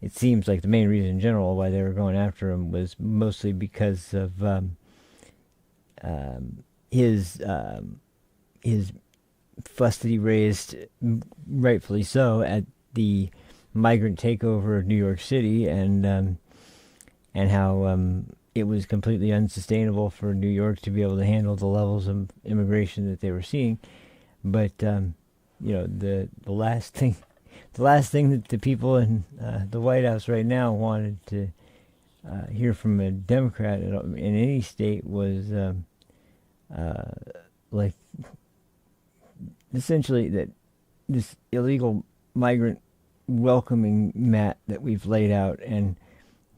it seems like the main reason in general why they were going after him was mostly because of his fuss that he raised, rightfully so, at the migrant takeover of New York City, and how it was completely unsustainable for New York to be able to handle the levels of immigration that they were seeing. But the last thing that the people in the White House right now wanted to hear from a Democrat in any state was like essentially that this illegal migrant welcoming mat that we've laid out and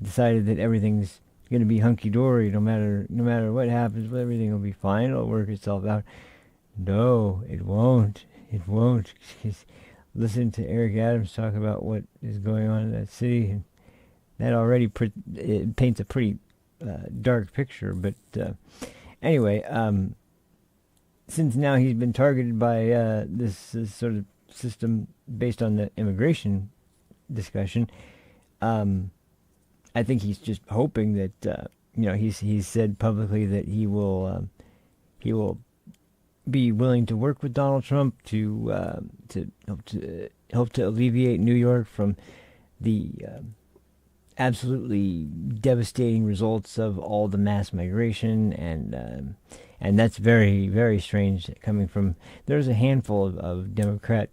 decided that everything's going to be hunky-dory no matter what happens, everything will be fine, it'll work itself out. No, it won't. Listen to Eric Adams talk about what is going on in that city, and that already it paints a pretty dark picture. But anyway, since now he's been targeted by this sort of system based on the immigration discussion, I think he's just hoping that he's said publicly that he will be willing to work with Donald Trump to help to alleviate New York from the absolutely devastating results of all the mass migration, and that's very, very strange coming from. There's a handful of Democrat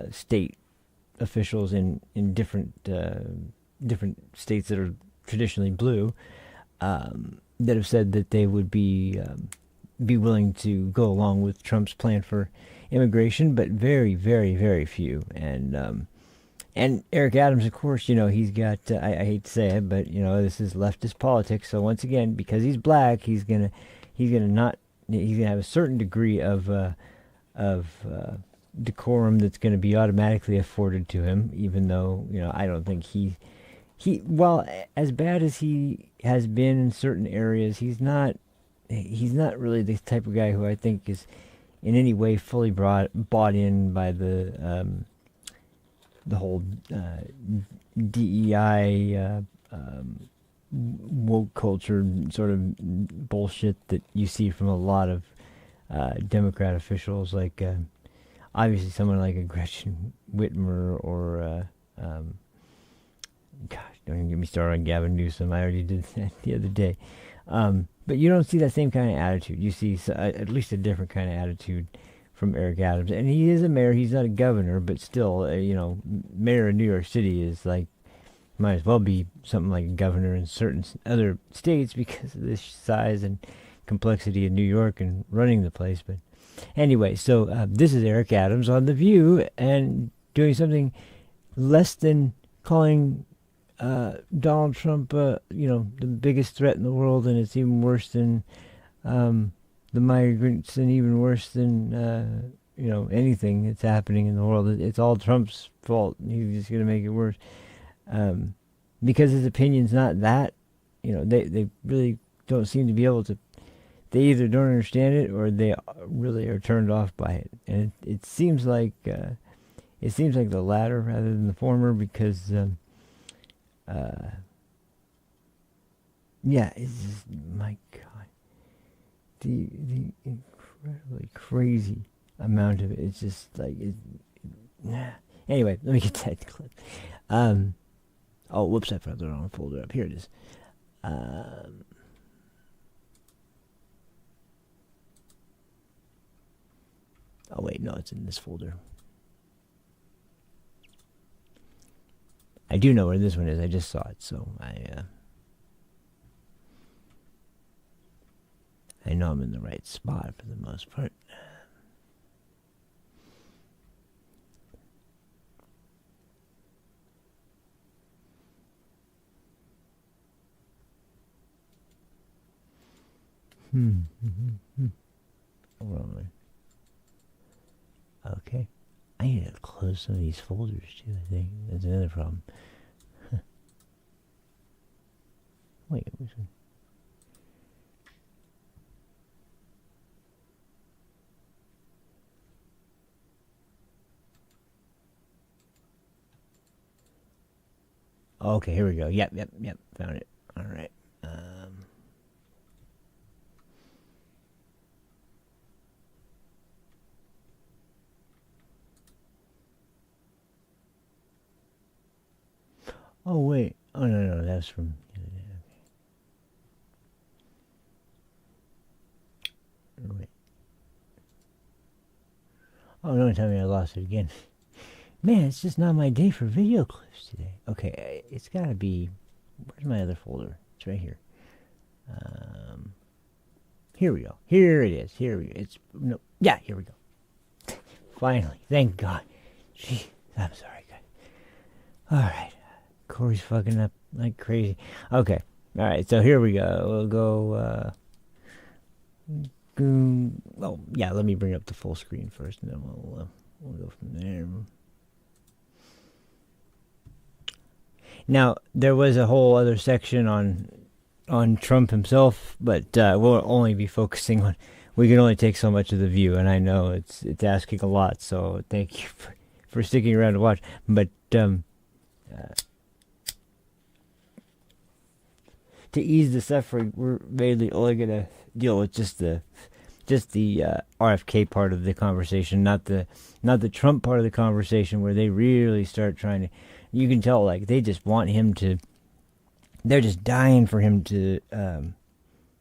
state officials in different states that are traditionally blue that have said that they would be willing to go along with Trump's plan for immigration, but very, very, very few. And Eric Adams, of course, he's got, I hate to say it, but this is leftist politics. So once again, because he's black, he's gonna have a certain degree of decorum that's going to be automatically afforded to him, even though I don't think he while as bad as he has been in certain areas, he's not really the type of guy who I think is in any way fully bought in by the whole DEI woke culture sort of bullshit that you see from a lot of Democrat officials, like obviously someone like a Gretchen Whitmer or gosh, don't even get me started on Gavin Newsom. I already did that the other day. But you don't see that same kind of attitude. You see at least a different kind of attitude from Eric Adams. And he is a mayor. He's not a governor, but still, mayor of New York City is like, might as well be something like a governor in certain other states because of the size and complexity of New York and running the place. But anyway, so this is Eric Adams on The View and doing something less than calling Donald Trump, you know, the biggest threat in the world, and it's even worse than the migrants, and even worse than you know, anything that's happening in the world. It's all Trump's fault. He's just going to make it worse because his opinion's not that. You know, they really don't seem to be able to. They either don't understand it or they really are turned off by it, and it seems like the latter rather than the former because. Yeah, it's just, my God, the incredibly crazy amount of it. It's just like anyway. Let me get that clip. Oh, whoops! I put the wrong folder up. Here it is. Oh wait, no, it's in this folder. I do know where this one is. I just saw it, so I know I'm in the right spot for the most part. Wrong. Okay. I need to close some of these folders too, I think. That's another problem. Wait, which one? Okay, here we go. Yep. Found it. All right. Oh, wait. Oh, no, that's from the other day. Okay. Wait. Oh, don't tell me I lost it again. Man, it's just not my day for video clips today. Okay, it's got to be... Where's my other folder? It's right here. Here we go. Here it is. Here we go. It's... No. Yeah, here we go. Finally. Thank God. Gee, I'm sorry, guys. All right. Corey's fucking up like crazy. Okay. All right, so here we go. We'll go... oh, yeah, let me bring up the full screen first, and then we'll go from there. Now, there was a whole other section on Trump himself, but we'll only be focusing on... We can only take so much of the view, and I know it's asking a lot, so thank you for sticking around to watch. But to ease the suffering, we're mainly only going to deal with just the RFK part of the conversation, not the Trump part of the conversation, where they really start trying to... You can tell, like, they just want him to... They're just dying for him to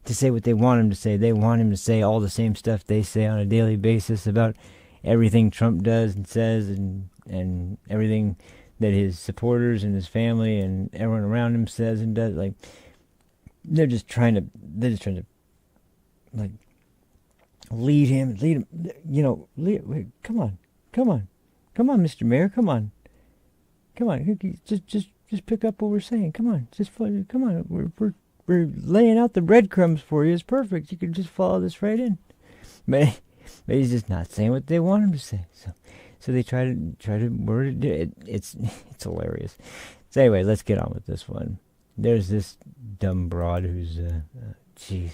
say what they want him to say. They want him to say all the same stuff they say on a daily basis about everything Trump does and says, and everything that his supporters and his family and everyone around him says and does. Like, they're just trying to like, lead him, you know, come on, Mr. Mayor, come on, just pick up what we're saying, come on, we're laying out the breadcrumbs for you, it's perfect, you can just follow this right in, but he's just not saying what they want him to say, so they try to word it, it's hilarious. So anyway, let's get on with this one. There's this dumb broad who's, jeez.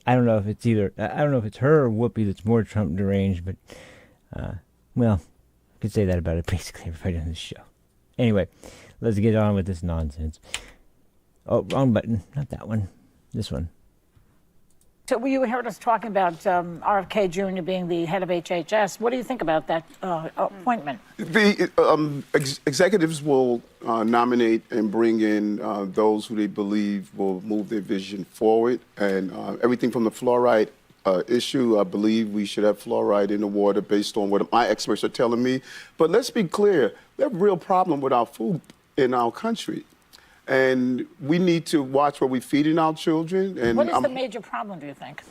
I don't know if it's her or Whoopi that's more Trump deranged, but, well, I could say that about it basically everybody on this show. Anyway, let's get on with this nonsense. Oh, wrong button. Not that one. This one. So you heard us talking about RFK Jr. being the head of HHS. What do you think about that appointment? The executives will nominate and bring in those who they believe will move their vision forward. And everything from the fluoride issue, I believe we should have fluoride in the water based on what my experts are telling me. But let's be clear, we have a real problem with our food in our country. And we need to watch what we're feeding our children. And what is the major problem, do you think?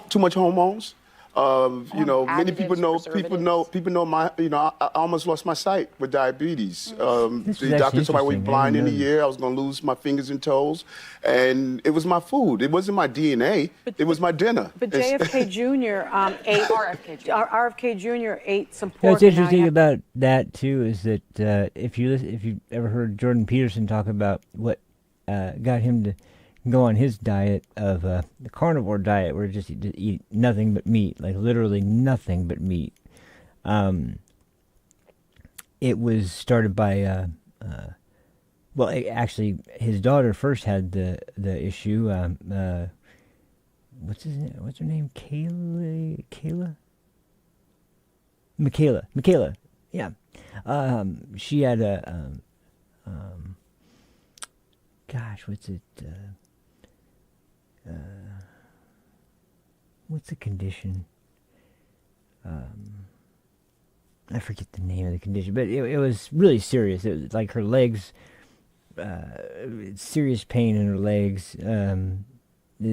Too much hormones. You know, many people additives, know my, you know, I almost lost my sight with diabetes. The doctor told me I was blind in a year. I was going to lose my fingers and toes, and it was my food. It wasn't my DNA. It was my dinner. But JFK Jr. Ate RFK Jr. ate some pork. What's interesting about that too is that if you ever heard Jordan Peterson talk about what got him to go on his diet of the carnivore diet, where just eat nothing but meat, like literally nothing but meat. It was started by actually his daughter first had the issue. What's her name? Michaela. Yeah. She had a what's it? What's the condition? I forget the name of the condition, but it was really serious. It was like her legs, serious pain in her legs,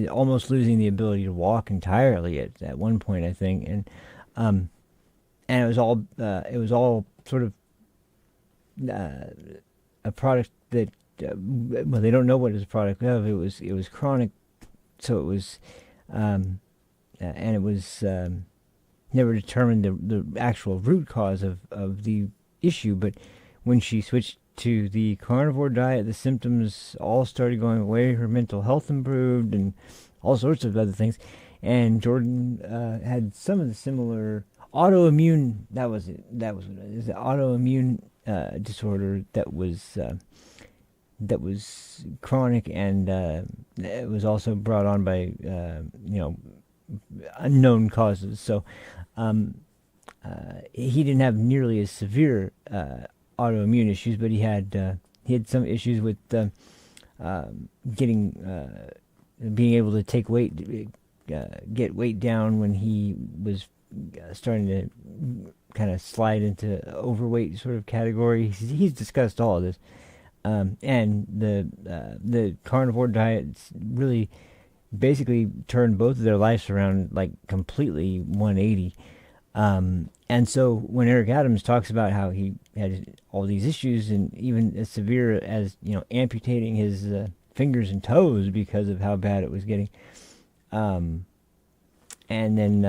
almost losing the ability to walk entirely at one point, I think, and it was all sort of a product that well, they don't know what it's a product of. It was chronic. So it was, and it was never determined the actual root cause of the issue. But when she switched to the carnivore diet, the symptoms all started going away. Her mental health improved, and all sorts of other things. And Jordan had some of the similar autoimmune. That was it. That was what it is. The autoimmune disorder that was chronic, and it was also brought on by unknown causes. So he didn't have nearly as severe autoimmune issues, but he had some issues with being able to take weight, get weight down when he was starting to kind of slide into overweight sort of category. He's discussed all of this. And the carnivore diet really basically turned both of their lives around, like completely 180. And so when Eric Adams talks about how he had all these issues, and even as severe as amputating his fingers and toes because of how bad it was getting, and then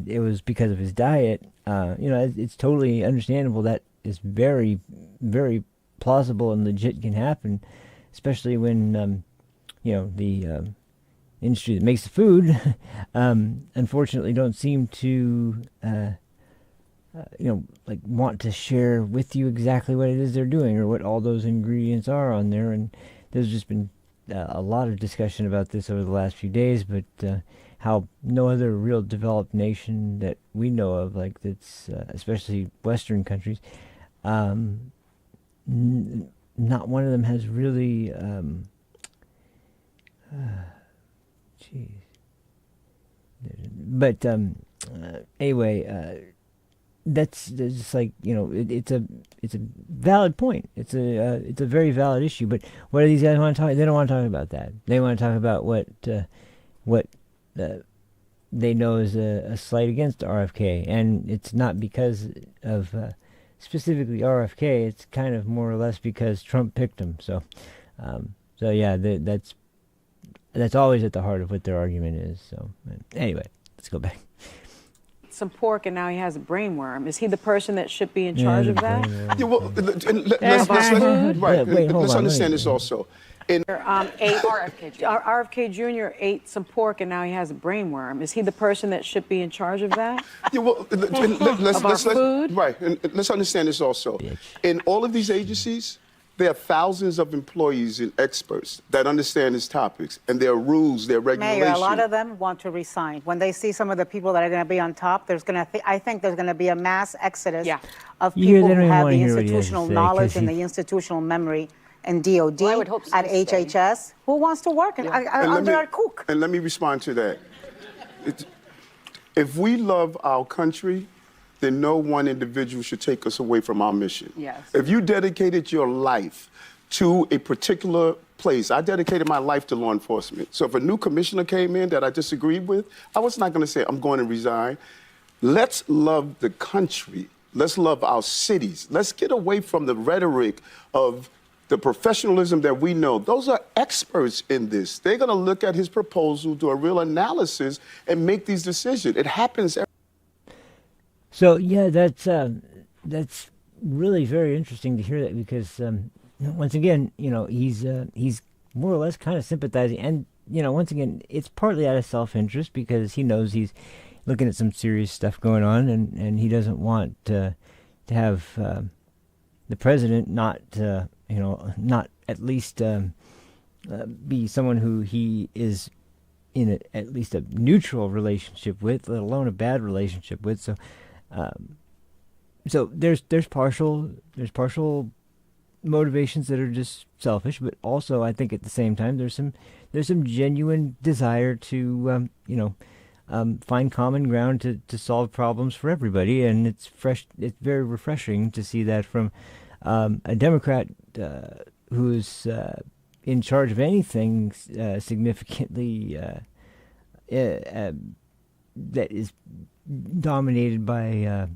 it was because of his diet. It's totally understandable. That is very, very plausible and legit, can happen, especially when the industry that makes the food unfortunately don't seem to want to share with you exactly what it is they're doing or what all those ingredients are on there. And there's just been a lot of discussion about this over the last few days, but how no other real developed nation that we know of, like that's especially Western countries, not one of them has really, but anyway, that's just like it's a valid point. It's a very valid issue. But what do these guys want to talk? They don't want to talk about that. They want to talk about what they know is a slight against RFK, and it's not because of specifically RFK. It's kind of more or less because Trump picked him. So yeah, that's always at the heart of what their argument is. So anyway, let's go back. Some pork, and now he has a brain worm. Is he the person that should be in charge of that? Yeah, well, let's understand this also. RFK Jr. ate some pork, and now he has a brain worm. Is he the person that should be in charge of that? Yeah, well, let's understand this also. In all of these agencies, there are thousands of employees and experts that understand these topics, and there are rules, there are regulations. Mayor, a lot of them want to resign. When they see some of the people that are going to be on top, I think there's going to be a mass exodus of people who have the institutional knowledge and the institutional memory and DOD at HHS. Who wants to work under our cook? And let me respond to that. If we love our country, then no one individual should take us away from our mission. Yes. If you dedicated your life to a particular place. I dedicated my life to law enforcement. So if a new commissioner came in that I disagreed with, I was not going to say, I'm going to resign. Let's love the country. Let's love our cities. Let's get away from the rhetoric of the professionalism that we know. Those are experts in this. They're going to look at his proposal, do a real analysis, and make these decisions. It happens. So, yeah, that's really very interesting to hear that, because once again, he's more or less kind of sympathizing, and once again, it's partly out of self-interest because he knows he's looking at some serious stuff going on, and he doesn't want to have the president not at least be someone who he is in at least a neutral relationship with, let alone a bad relationship with. So. So there's partial motivations that are just selfish, but also I think at the same time there's some genuine desire to find common ground to solve problems for everybody, and it's very refreshing to see that from a Democrat who's in charge of anything significantly that is dominated by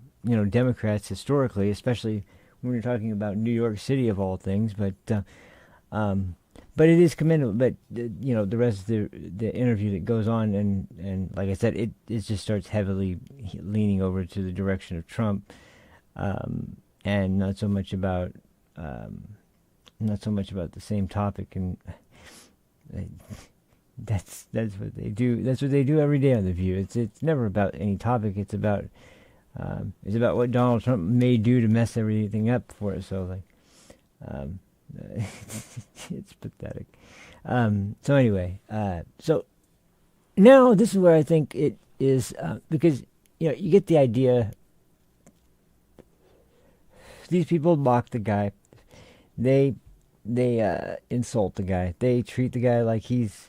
Democrats historically, especially when you're talking about New York City of all things. But it is commendable. But the rest of the interview that goes on, and like I said, it just starts heavily leaning over to the direction of Trump, and not so much about the same topic. And that's what they do. That's what they do every day on The View. It's never about any topic. It's about what Donald Trump may do to mess everything up for us. So it's pathetic. So anyway, so now this is where I think it is, because you get the idea. These people mock the guy. They insult the guy. They treat the guy like he's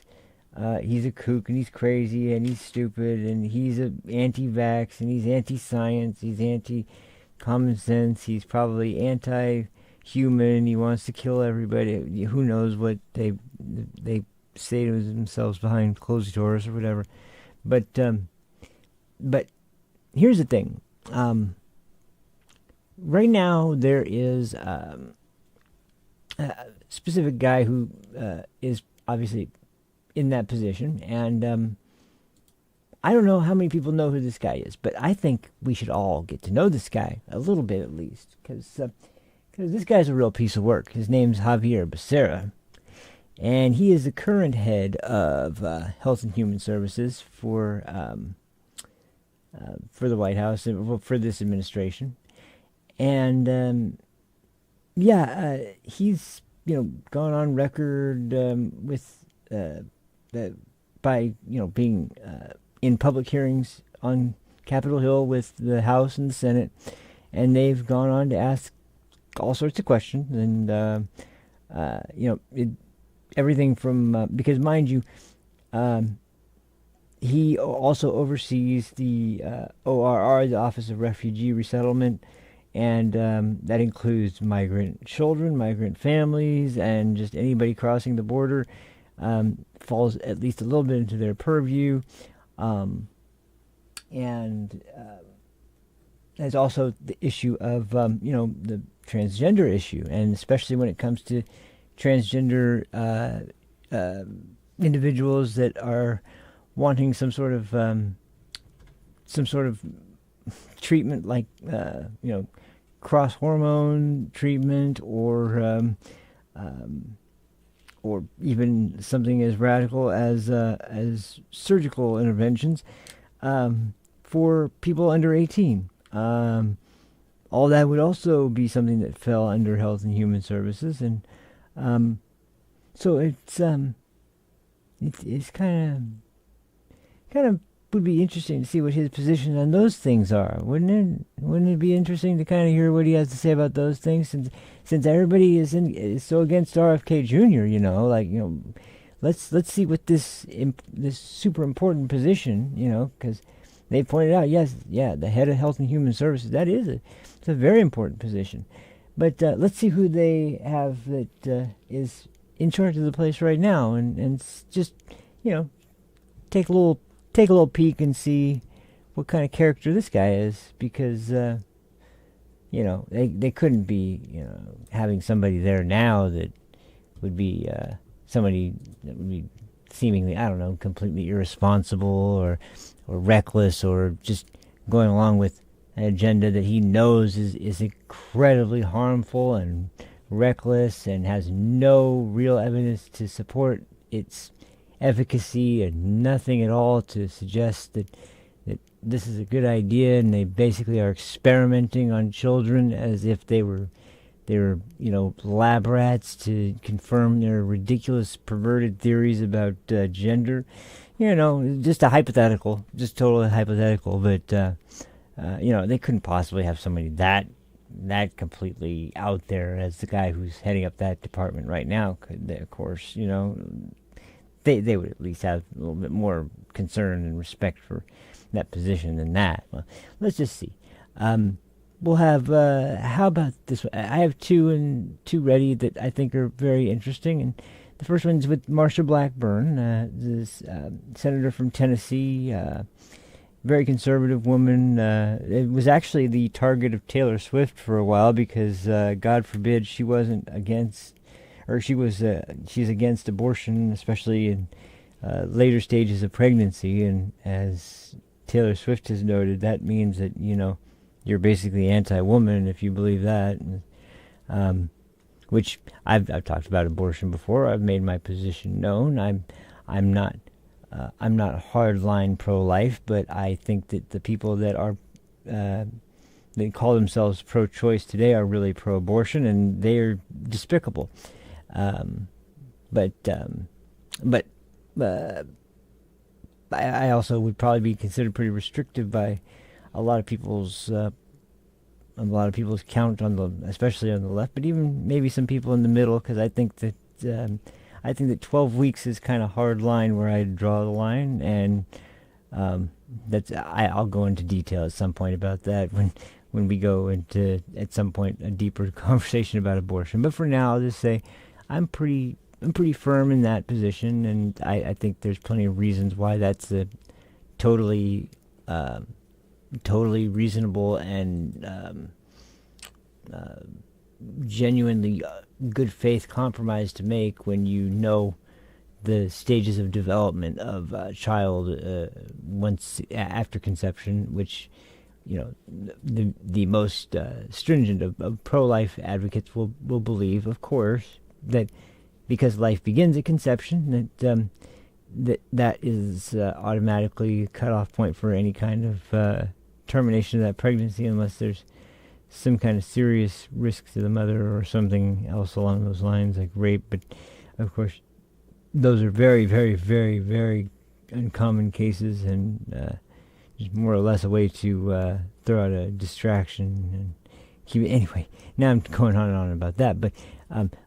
a kook, and he's crazy, and he's stupid, and he's anti-vax, and he's anti-science, he's anti-common sense, he's probably anti-human, he wants to kill everybody. Who knows what they say to themselves behind closed doors or whatever. But here's the thing. Right now there is a specific guy who is obviously in that position, and I don't know how many people know who this guy is, but I think we should all get to know this guy a little bit at least, because this guy's a real piece of work. His name's Javier Becerra, and he is the current head of Health and Human Services for the White House, for this administration, and he's gone on record with by being in public hearings on Capitol Hill with the House and the Senate, and they've gone on to ask all sorts of questions, and everything from because, mind you, he also oversees the ORR, the Office of Refugee Resettlement, and that includes migrant children, migrant families, and just anybody crossing the border. Falls at least a little bit into their purview, and there's also the issue of the transgender issue, and especially when it comes to transgender individuals that are wanting some sort of treatment, like cross hormone treatment, or even something as radical as surgical interventions for people under 18. All that would also be something that fell under Health and Human Services, and so it's kind of would be interesting to see what his position on those things are, wouldn't it? Wouldn't it be interesting to kind of hear what he has to say about those things, since everybody is so against RFK Jr. Let's see what this super important position, because they pointed out, the head of Health and Human Services, it's a very important position, but let's see who they have that is in charge of the place right now, and just, you know, take a little peek and see what kind of character this guy is, because you know, they couldn't be, you know, having somebody there now that would be somebody that would be seemingly, I don't know, completely irresponsible or reckless, or just going along with an agenda that he knows is incredibly harmful and reckless and has no real evidence to support its efficacy, and nothing at all to suggest that this is a good idea, and they basically are experimenting on children as if they were, you know, lab rats to confirm their ridiculous, perverted theories about gender. You know, just a hypothetical, just totally hypothetical. But you know, they couldn't possibly have somebody that completely out there as the guy who's heading up that department right now. Could they? Of course, you know, they would at least have a little bit more concern and respect for that position than that. Well, let's just see. We'll have, how about this one? I have two ready that I think are very interesting. And the first one's with Marsha Blackburn, this senator from Tennessee, very conservative woman. It was actually the target of Taylor Swift for a while because, God forbid, she wasn't against, or she's against abortion, especially in later stages of pregnancy. And as Taylor Swift has noted, that means that, you know, you're basically anti-woman if you believe that. Which I've talked about abortion before. I've made my position known. I'm not hardline pro-life, but I think that the people that are they call themselves pro-choice today are really pro-abortion, and they are despicable. But I also would probably be considered pretty restrictive by a lot of people's count on especially on the left, but even maybe some people in the middle, because I think that 12 weeks is kind of hard line where I draw the line, and I'll go into detail at some point about that when we go into at some point a deeper conversation about abortion. But for now, I'll just say I'm pretty firm in that position, and I think there's plenty of reasons why that's a totally reasonable and genuinely good faith compromise to make when you know the stages of development of a child once after conception, which, you know, the most stringent of pro-life advocates will believe, of course, that because life begins at conception, that is automatically a cutoff point for any kind of termination of that pregnancy, unless there's some kind of serious risk to the mother or something else along those lines, like rape. But of course, those are very, very, very, very uncommon cases, and just more or less a way to throw out a distraction and keep it. Anyway, now I'm going on and on about that, but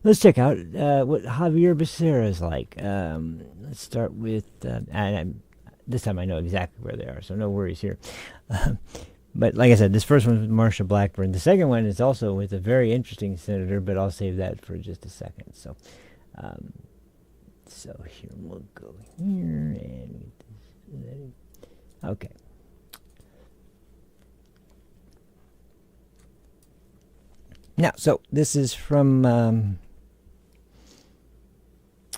let's check out what Javier Becerra is like. Let's start with, this time I know exactly where they are, so no worries here. But like I said, this first one was Marsha Blackburn. The second one is also with a very interesting senator, but I'll save that for just a second. So, here we'll go here and get this. Okay. Now, so this is from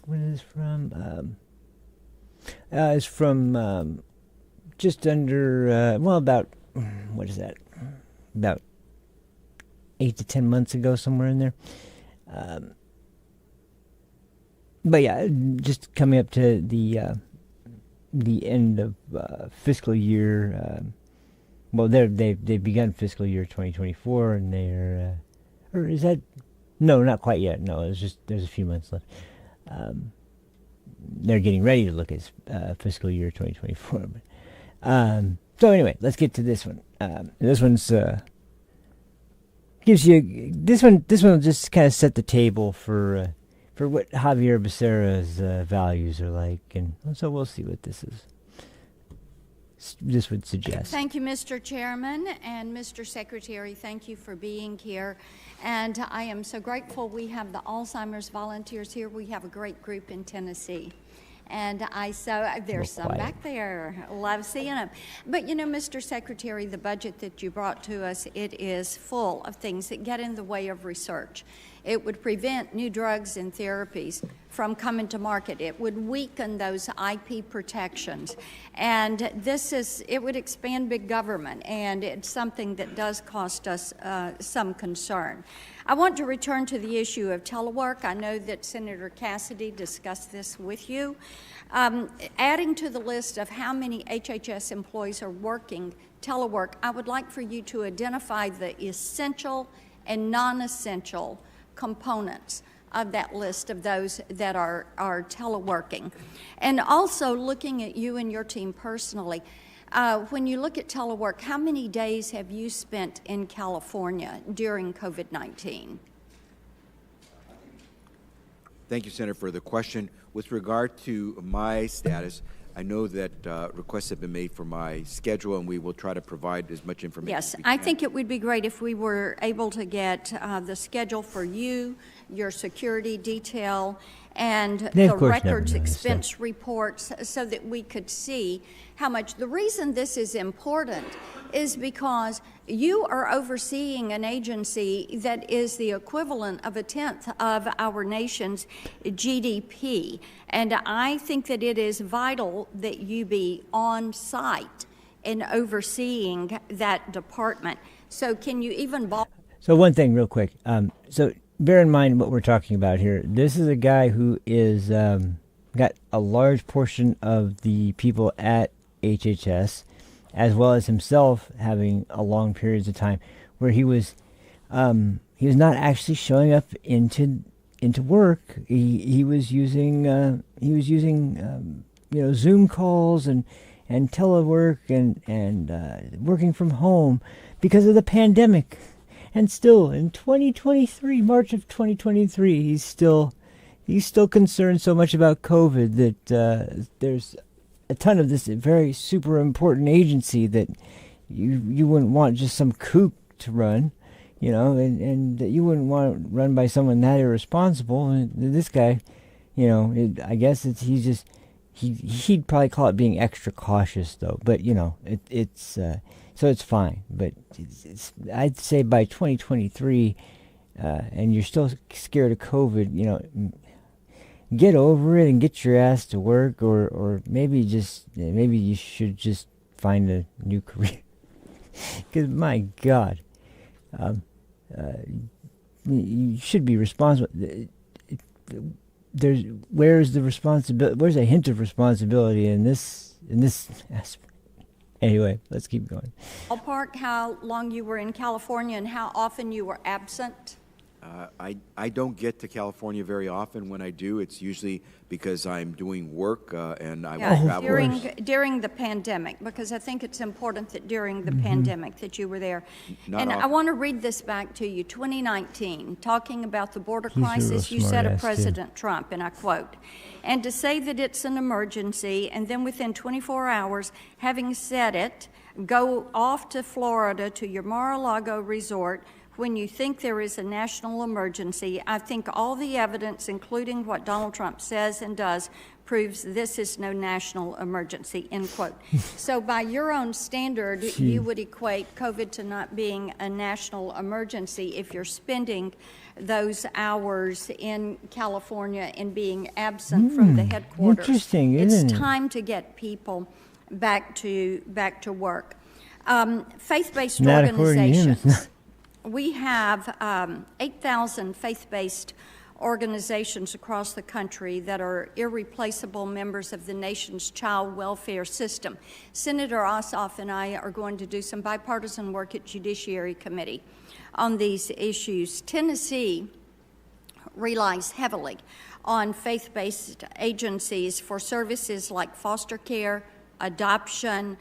what is it from? It's from just under about what is that? About 8 to 10 months ago, somewhere in there. But yeah, just coming up to the end of fiscal year. Well, they've begun fiscal year 2024, and they're or is that? No, not quite yet. No, there's a few months left. They're getting ready to look at fiscal year 2024. But, so anyway, let's get to this one. This one's gives you this one will just kind of set the table for what Javier Becerra's values are like, and so we'll see what this is. this would suggest. Thank you, Mr. Chairman, and Mr. Secretary, thank you for being here. And I am so grateful we have the Alzheimer's volunteers here. We have a great group in Tennessee. And there's some back there. Love seeing them. But you know, Mr. Secretary, the budget that you brought to us, it is full of things that get in the way of research. It would prevent new drugs and therapies from coming to market. It would weaken those IP protections. And it would expand big government, and it's something that does cost us some concern. I want to return to the issue of telework. I know that Senator Cassidy discussed this with you. Adding to the list of how many HHS employees are working telework, I would like for you to identify the essential and non-essential components of that list of those that are teleworking. And also looking at you and your team personally, when you look at telework, how many days have you spent in California during COVID-19? Thank you, Senator, for the question. With regard to my status, I know that requests have been made for my schedule, and we will try to provide as much information Yes, as we I can. think it would be great if we were able to get the schedule for you, your security detail, and the records expense reports so that we could see how much. The reason this is important is because you are overseeing an agency that is the equivalent of 1/10 of our nation's GDP. And I think that it is vital that you be on site and overseeing that department. So can you even... So one thing real quick. So bear in mind what we're talking about here. This is a guy who is got a large portion of the people at HHS, as well as himself having a long periods of time where he was not actually showing up into work. He was using Zoom calls and telework and working from home because of the pandemic. And still in 2023, March of 2023, he's still concerned so much about COVID that there's a ton of this very super important agency that you wouldn't want just some kook to run, and that you wouldn't want it run by someone that irresponsible. And this guy, I guess he'd probably call it being extra cautious though. But so it's fine. But I'd say by 2023, and you're still scared of COVID, get over it and get your ass to work, or maybe you should just find a new career. Because my God, you should be responsible. Where's the responsibility? Where's a hint of responsibility in this aspect? Anyway, let's keep going. Ballpark, how long you were in California and how often you were absent? I don't get to California very often. When I do, it's usually because I'm doing work and I will travel. During the pandemic, because I think it's important that during the pandemic that you were there. And I want to read this back to you. 2019, talking about the border crisis, you said of President Trump, and I quote, "And to say that it's an emergency, and then within 24 hours, having said it, go off to Florida to your Mar-a-Lago resort when you think there is a national emergency. I think all the evidence, including what Donald Trump says and does, proves this is no national emergency," end quote. So by your own standard, you would equate COVID to not being a national emergency if you're spending those hours in California and being absent from the headquarters. Interesting, isn't it? It's time to get people back to work. Faith-based organizations. We have 8,000 faith-based organizations across the country that are irreplaceable members of the nation's child welfare system. Senator Ossoff and I are going to do some bipartisan work at Judiciary Committee on these issues. Tennessee relies heavily on faith-based agencies for services like foster care, adoption,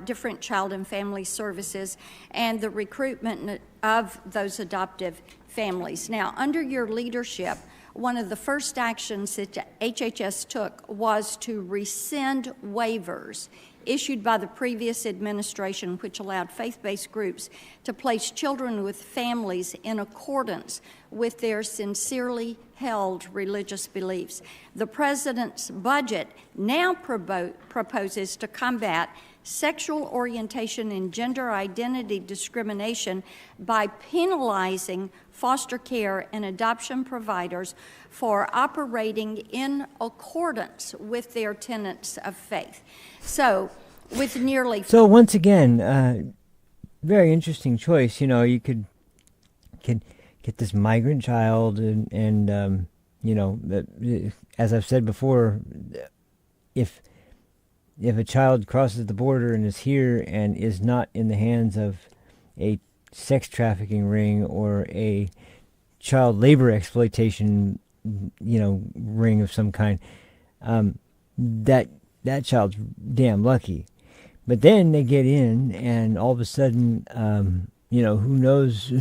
different child and family services, and the recruitment of those adoptive families. Now, under your leadership, one of the first actions that HHS took was to rescind waivers issued by the previous administration, which allowed faith-based groups to place children with families in accordance with their sincerely held religious beliefs. The president's budget now proposes to combat sexual orientation and gender identity discrimination by penalizing foster care and adoption providers for operating in accordance with their tenets of faith. So, with nearly... So once again, very interesting choice. You know, you could get this migrant child and you know, as I've said before, if a child crosses the border and is here and is not in the hands of a sex trafficking ring or a child labor exploitation, you know, ring of some kind, that child's damn lucky. But then they get in, and all of a sudden, you know, who knows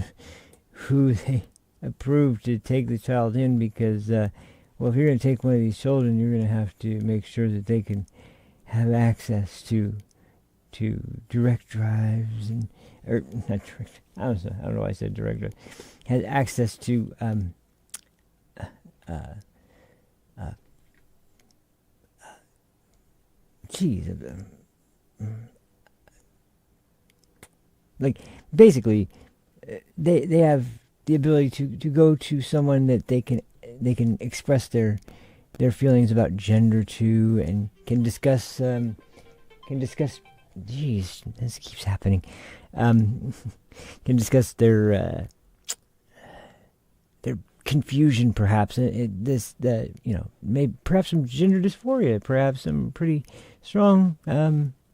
who they approved to take the child in, because, well, if you're going to take one of these children, you're going to have to make sure that they can have access to direct drives and, or not direct, I don't know why I said direct drive, has access to like basically they have the ability to go to someone that they can express their feelings about gender to, and can discuss geez, this keeps happening, can discuss their confusion, perhaps, you know, maybe perhaps some gender dysphoria, perhaps some pretty strong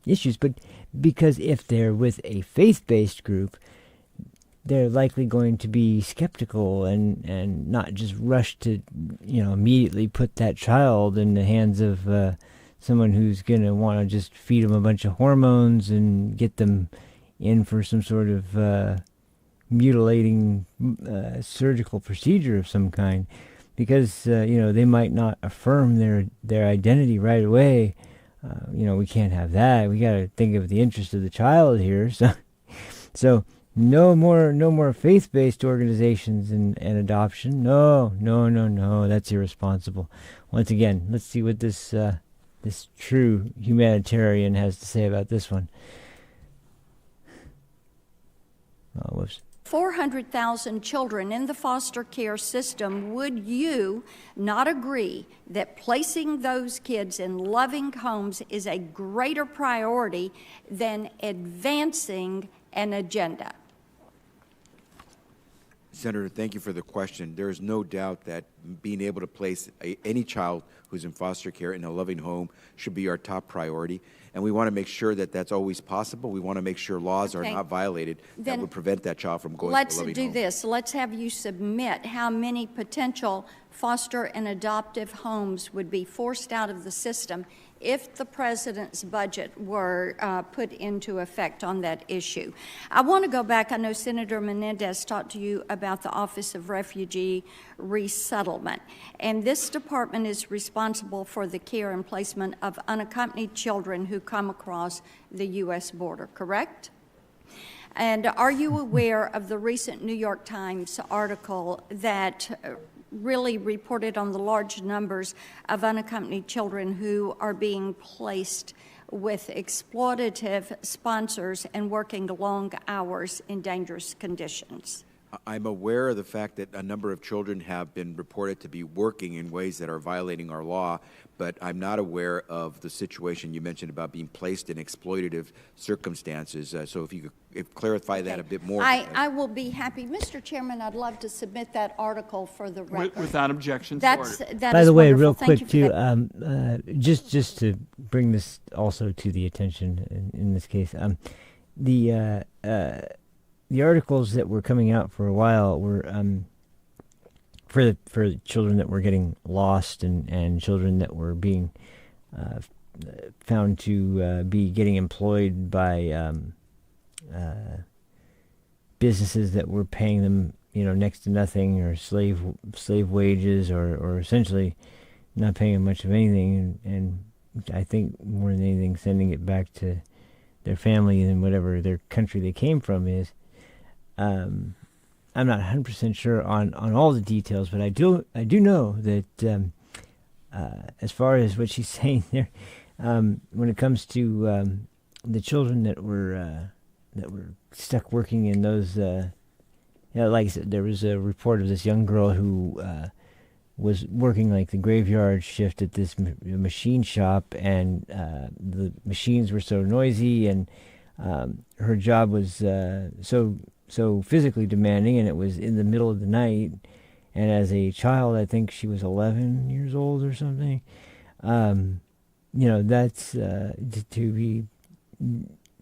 issues. But because if they're with a faith-based group, they're likely going to be skeptical and not just rush to, you know, immediately put that child in the hands of someone who's going to want to just feed them a bunch of hormones and get them in for some sort of mutilating surgical procedure of some kind, because you know, they might not affirm their identity right away. You know, we can't have that. We got to think of the interest of the child here. So no more faith-based organizations and adoption. No, that's irresponsible. Once again, let's see what this true humanitarian has to say about this one. Oh, whoops. 400,000 children in the foster care system. Would you not agree that placing those kids in loving homes is a greater priority than advancing an agenda? Senator, thank you for the question. There is no doubt that being able to place any child who's in foster care in a loving home should be our top priority. And we want to make sure that that's always possible. We want to make sure laws are not violated that would prevent that child from going to a loving home. Let's do this. Let's have you submit how many potential foster and adoptive homes would be forced out of the system if the president's budget were put into effect on that issue. I want to go back. I know Senator Menendez talked to you about the Office of Refugee Resettlement, and this department is responsible for the care and placement of unaccompanied children who come across the U.S. border, correct? And are you aware of the recent New York Times article that really reported on the large numbers of unaccompanied children who are being placed with exploitative sponsors and working long hours in dangerous conditions? I'm aware of the fact that a number of children have been reported to be working in ways that are violating our law, but I'm not aware of the situation you mentioned about being placed in exploitative circumstances. So if you could clarify that a bit more. I will be happy. Mr. Chairman, I'd love to submit that article for the record. Without objection. By the way, real quick too, just to bring this also to the attention in this case, the articles that were coming out for a while were for children that were getting lost and children that were being found to be getting employed by businesses that were paying them, next to nothing, or slave wages, or essentially not paying them much of anything, and I think more than anything sending it back to their family and whatever their country they came from is. I'm not 100% sure on all the details, but I do know that as far as what she's saying there, when it comes to the children that were stuck working in those, like I said, there was a report of this young girl who was working like the graveyard shift at this machine shop, and the machines were so noisy, and her job was so physically demanding, and it was in the middle of the night. And as a child, I think she was 11 years old or something. That's to be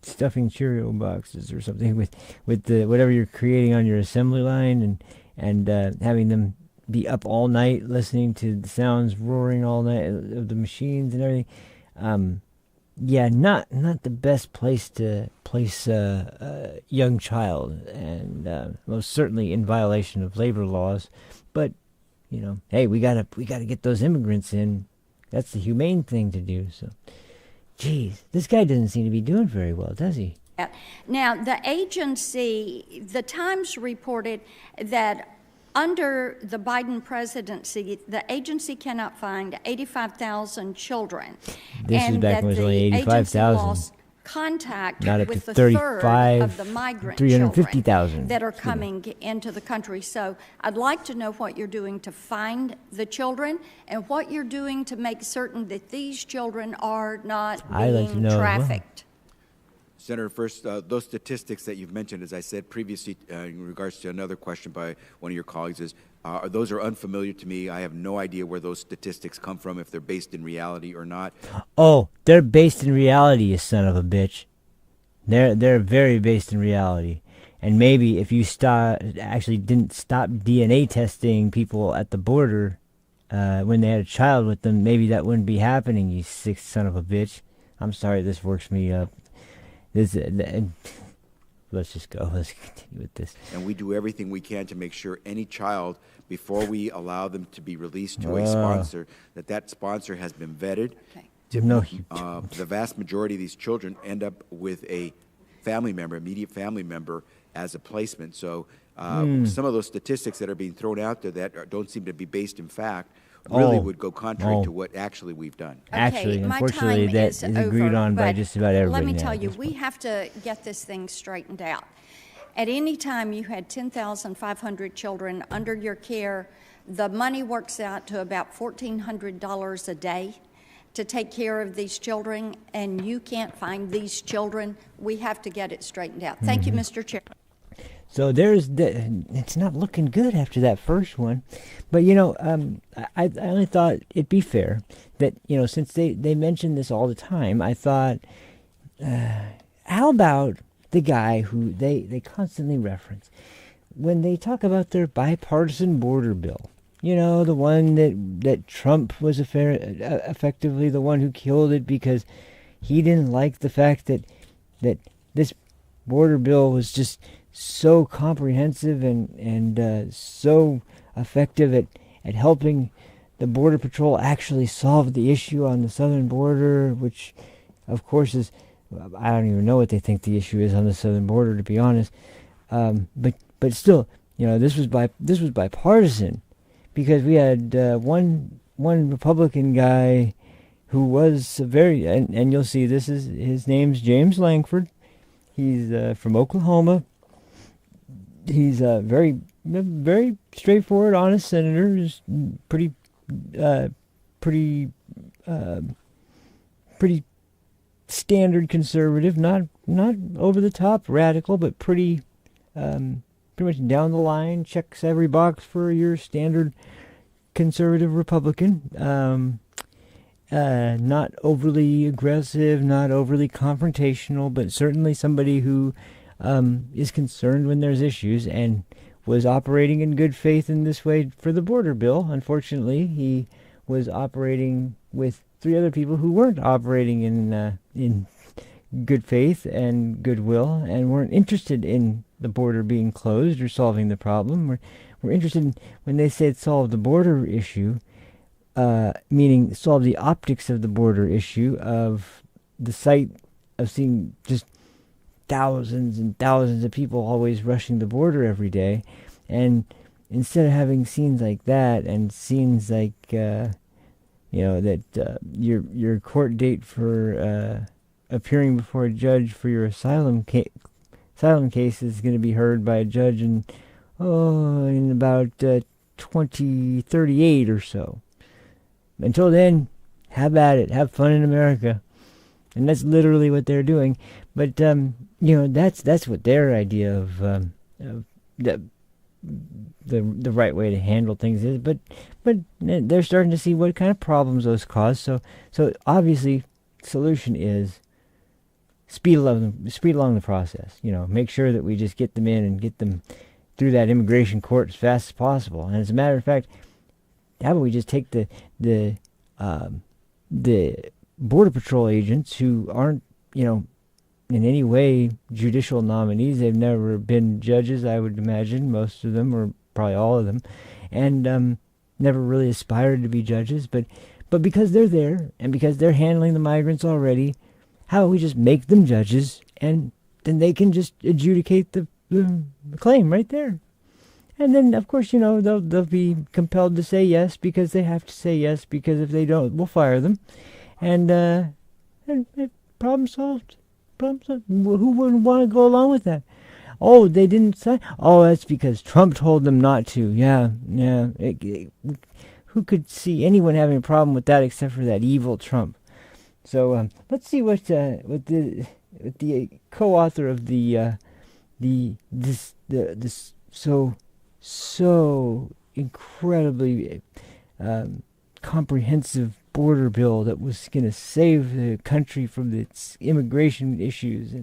stuffing Cheerio boxes or something with the whatever you're creating on your assembly line, and having them be up all night listening to the sounds roaring all night of the machines and everything. Not the best place to place a young child, and most certainly in violation of labor laws. But hey, we gotta get those immigrants in. That's the humane thing to do. So, geez, this guy doesn't seem to be doing very well, does he? Now, the agency, the Times reported that under the Biden presidency, the agency cannot find 85,000 children. This is back when it was only 85,000. Contact Not up with to the third 35, of the migrant 350,000 children that are coming into the country. So I'd like to know what you're doing to find the children, and what you're doing to make certain that these children are not being trafficked. Senator, first, those statistics that you've mentioned, as I said previously, in regards to another question by one of your colleagues, those are unfamiliar to me. I have no idea where those statistics come from, if they're based in reality or not. Oh, they're based in reality, you son of a bitch. They're very based in reality. And maybe if you didn't stop DNA testing people at the border when they had a child with them, maybe that wouldn't be happening, you sick son of a bitch. I'm sorry, this works me up. Let's just go. Let's continue with this. And we do everything we can to make sure any child, before we allow them to be released to a sponsor, that sponsor has been vetted. Okay. The vast majority of these children end up with a family member, immediate family member, as a placement. So some of those statistics that are being thrown out there that don't seem to be based in fact really would go contrary to what actually we've done. Okay, actually, unfortunately, that is agreed on by just about everybody. Let me tell you, we have to get this thing straightened out. At any time you had 10,500 children under your care, the money works out to about $1,400 a day to take care of these children, and you can't find these children. We have to get it straightened out. Thank you, Mr. Chair. So it's not looking good after that first one. But, I only thought it'd be fair that, since they mention this all the time, I thought, how about the guy who they constantly reference when they talk about their bipartisan border bill? The one that Trump was effectively the one who killed it because he didn't like the fact that this border bill was just so comprehensive and so effective at helping the Border Patrol actually solve the issue on the southern border, which, of course, is, I don't even know what they think the issue is on the southern border, to be honest. But still, this was bipartisan, because we had one Republican guy who was and you'll see his name's James Langford. He's from Oklahoma. He's a very straightforward, honest senator. He's pretty standard conservative, not over the top radical, but pretty much down the line. Checks every box for your standard conservative Republican. Not overly aggressive, not overly confrontational, but certainly somebody who is concerned when there's issues, and was operating in good faith in this way for the border bill. Unfortunately, he was operating with three other people who weren't operating in good faith and goodwill, and weren't interested in the border being closed or solving the problem. We're interested in, when they say solve the border issue, meaning solve the optics of the border issue, of the sight of seeing just thousands and thousands of people always rushing the border every day. And instead of having scenes like that, and scenes like, that your court date for appearing before a judge for your asylum case is going to be heard by a judge in about 2038 or so. Until then, have at it. Have fun in America. And that's literally what they're doing. But that's what their idea of the right way to handle things is. But they're starting to see what kind of problems those cause. So obviously, solution is speed along the process. Make sure that we just get them in and get them through that immigration court as fast as possible. And as a matter of fact, how about we just take the Border Patrol agents who aren't, in any way judicial nominees. They've never been judges, I would imagine, most of them, or probably all of them, and never really aspired to be judges. But because they're there, and because they're handling the migrants already, how about we just make them judges, and then they can just adjudicate the claim right there. And then, of course, they'll be compelled to say yes, because they have to say yes, because if they don't, we'll fire them. And problem solved. Problem solved. Who wouldn't want to go along with that? Oh, they didn't sign? Oh, that's because Trump told them not to. Yeah. Who could see anyone having a problem with that except for that evil Trump? So let's see what the co-author of this so incredibly comprehensive border bill that was going to save the country from its immigration issues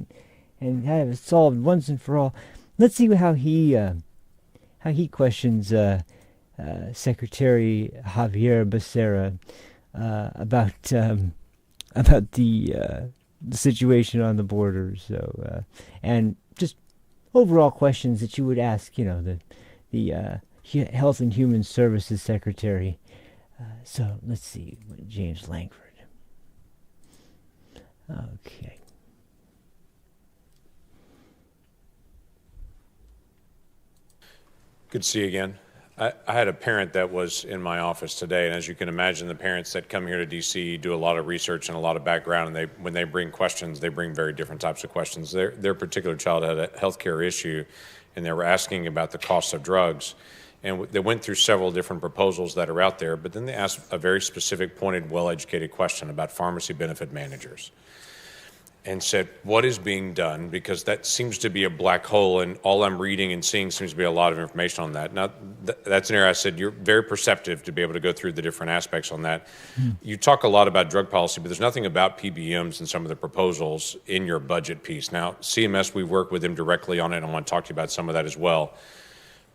and have it solved once and for all. Let's see how he questions Secretary Javier Becerra about the situation on the border. So and just overall questions that you would ask, the Health and Human Services Secretary. So let's see, James Langford. Okay. Good to see you again. I had a parent that was in my office today, and as you can imagine, the parents that come here to D.C. do a lot of research and a lot of background, and when they bring questions, they bring very different types of questions. Their particular child had a healthcare issue, and they were asking about the cost of drugs. And they went through several different proposals that are out there, but then they asked a very specific, pointed, well-educated question about pharmacy benefit managers and said, what is being done? Because that seems to be a black hole, and all I'm reading and seeing seems to be a lot of information on that. Now, that's an area I said you're very perceptive to be able to go through the different aspects on that. You talk a lot about drug policy, but there's nothing about PBMs and some of the proposals in your budget piece. Now, CMS, we work with them directly on it, and I want to talk to you about some of that as well.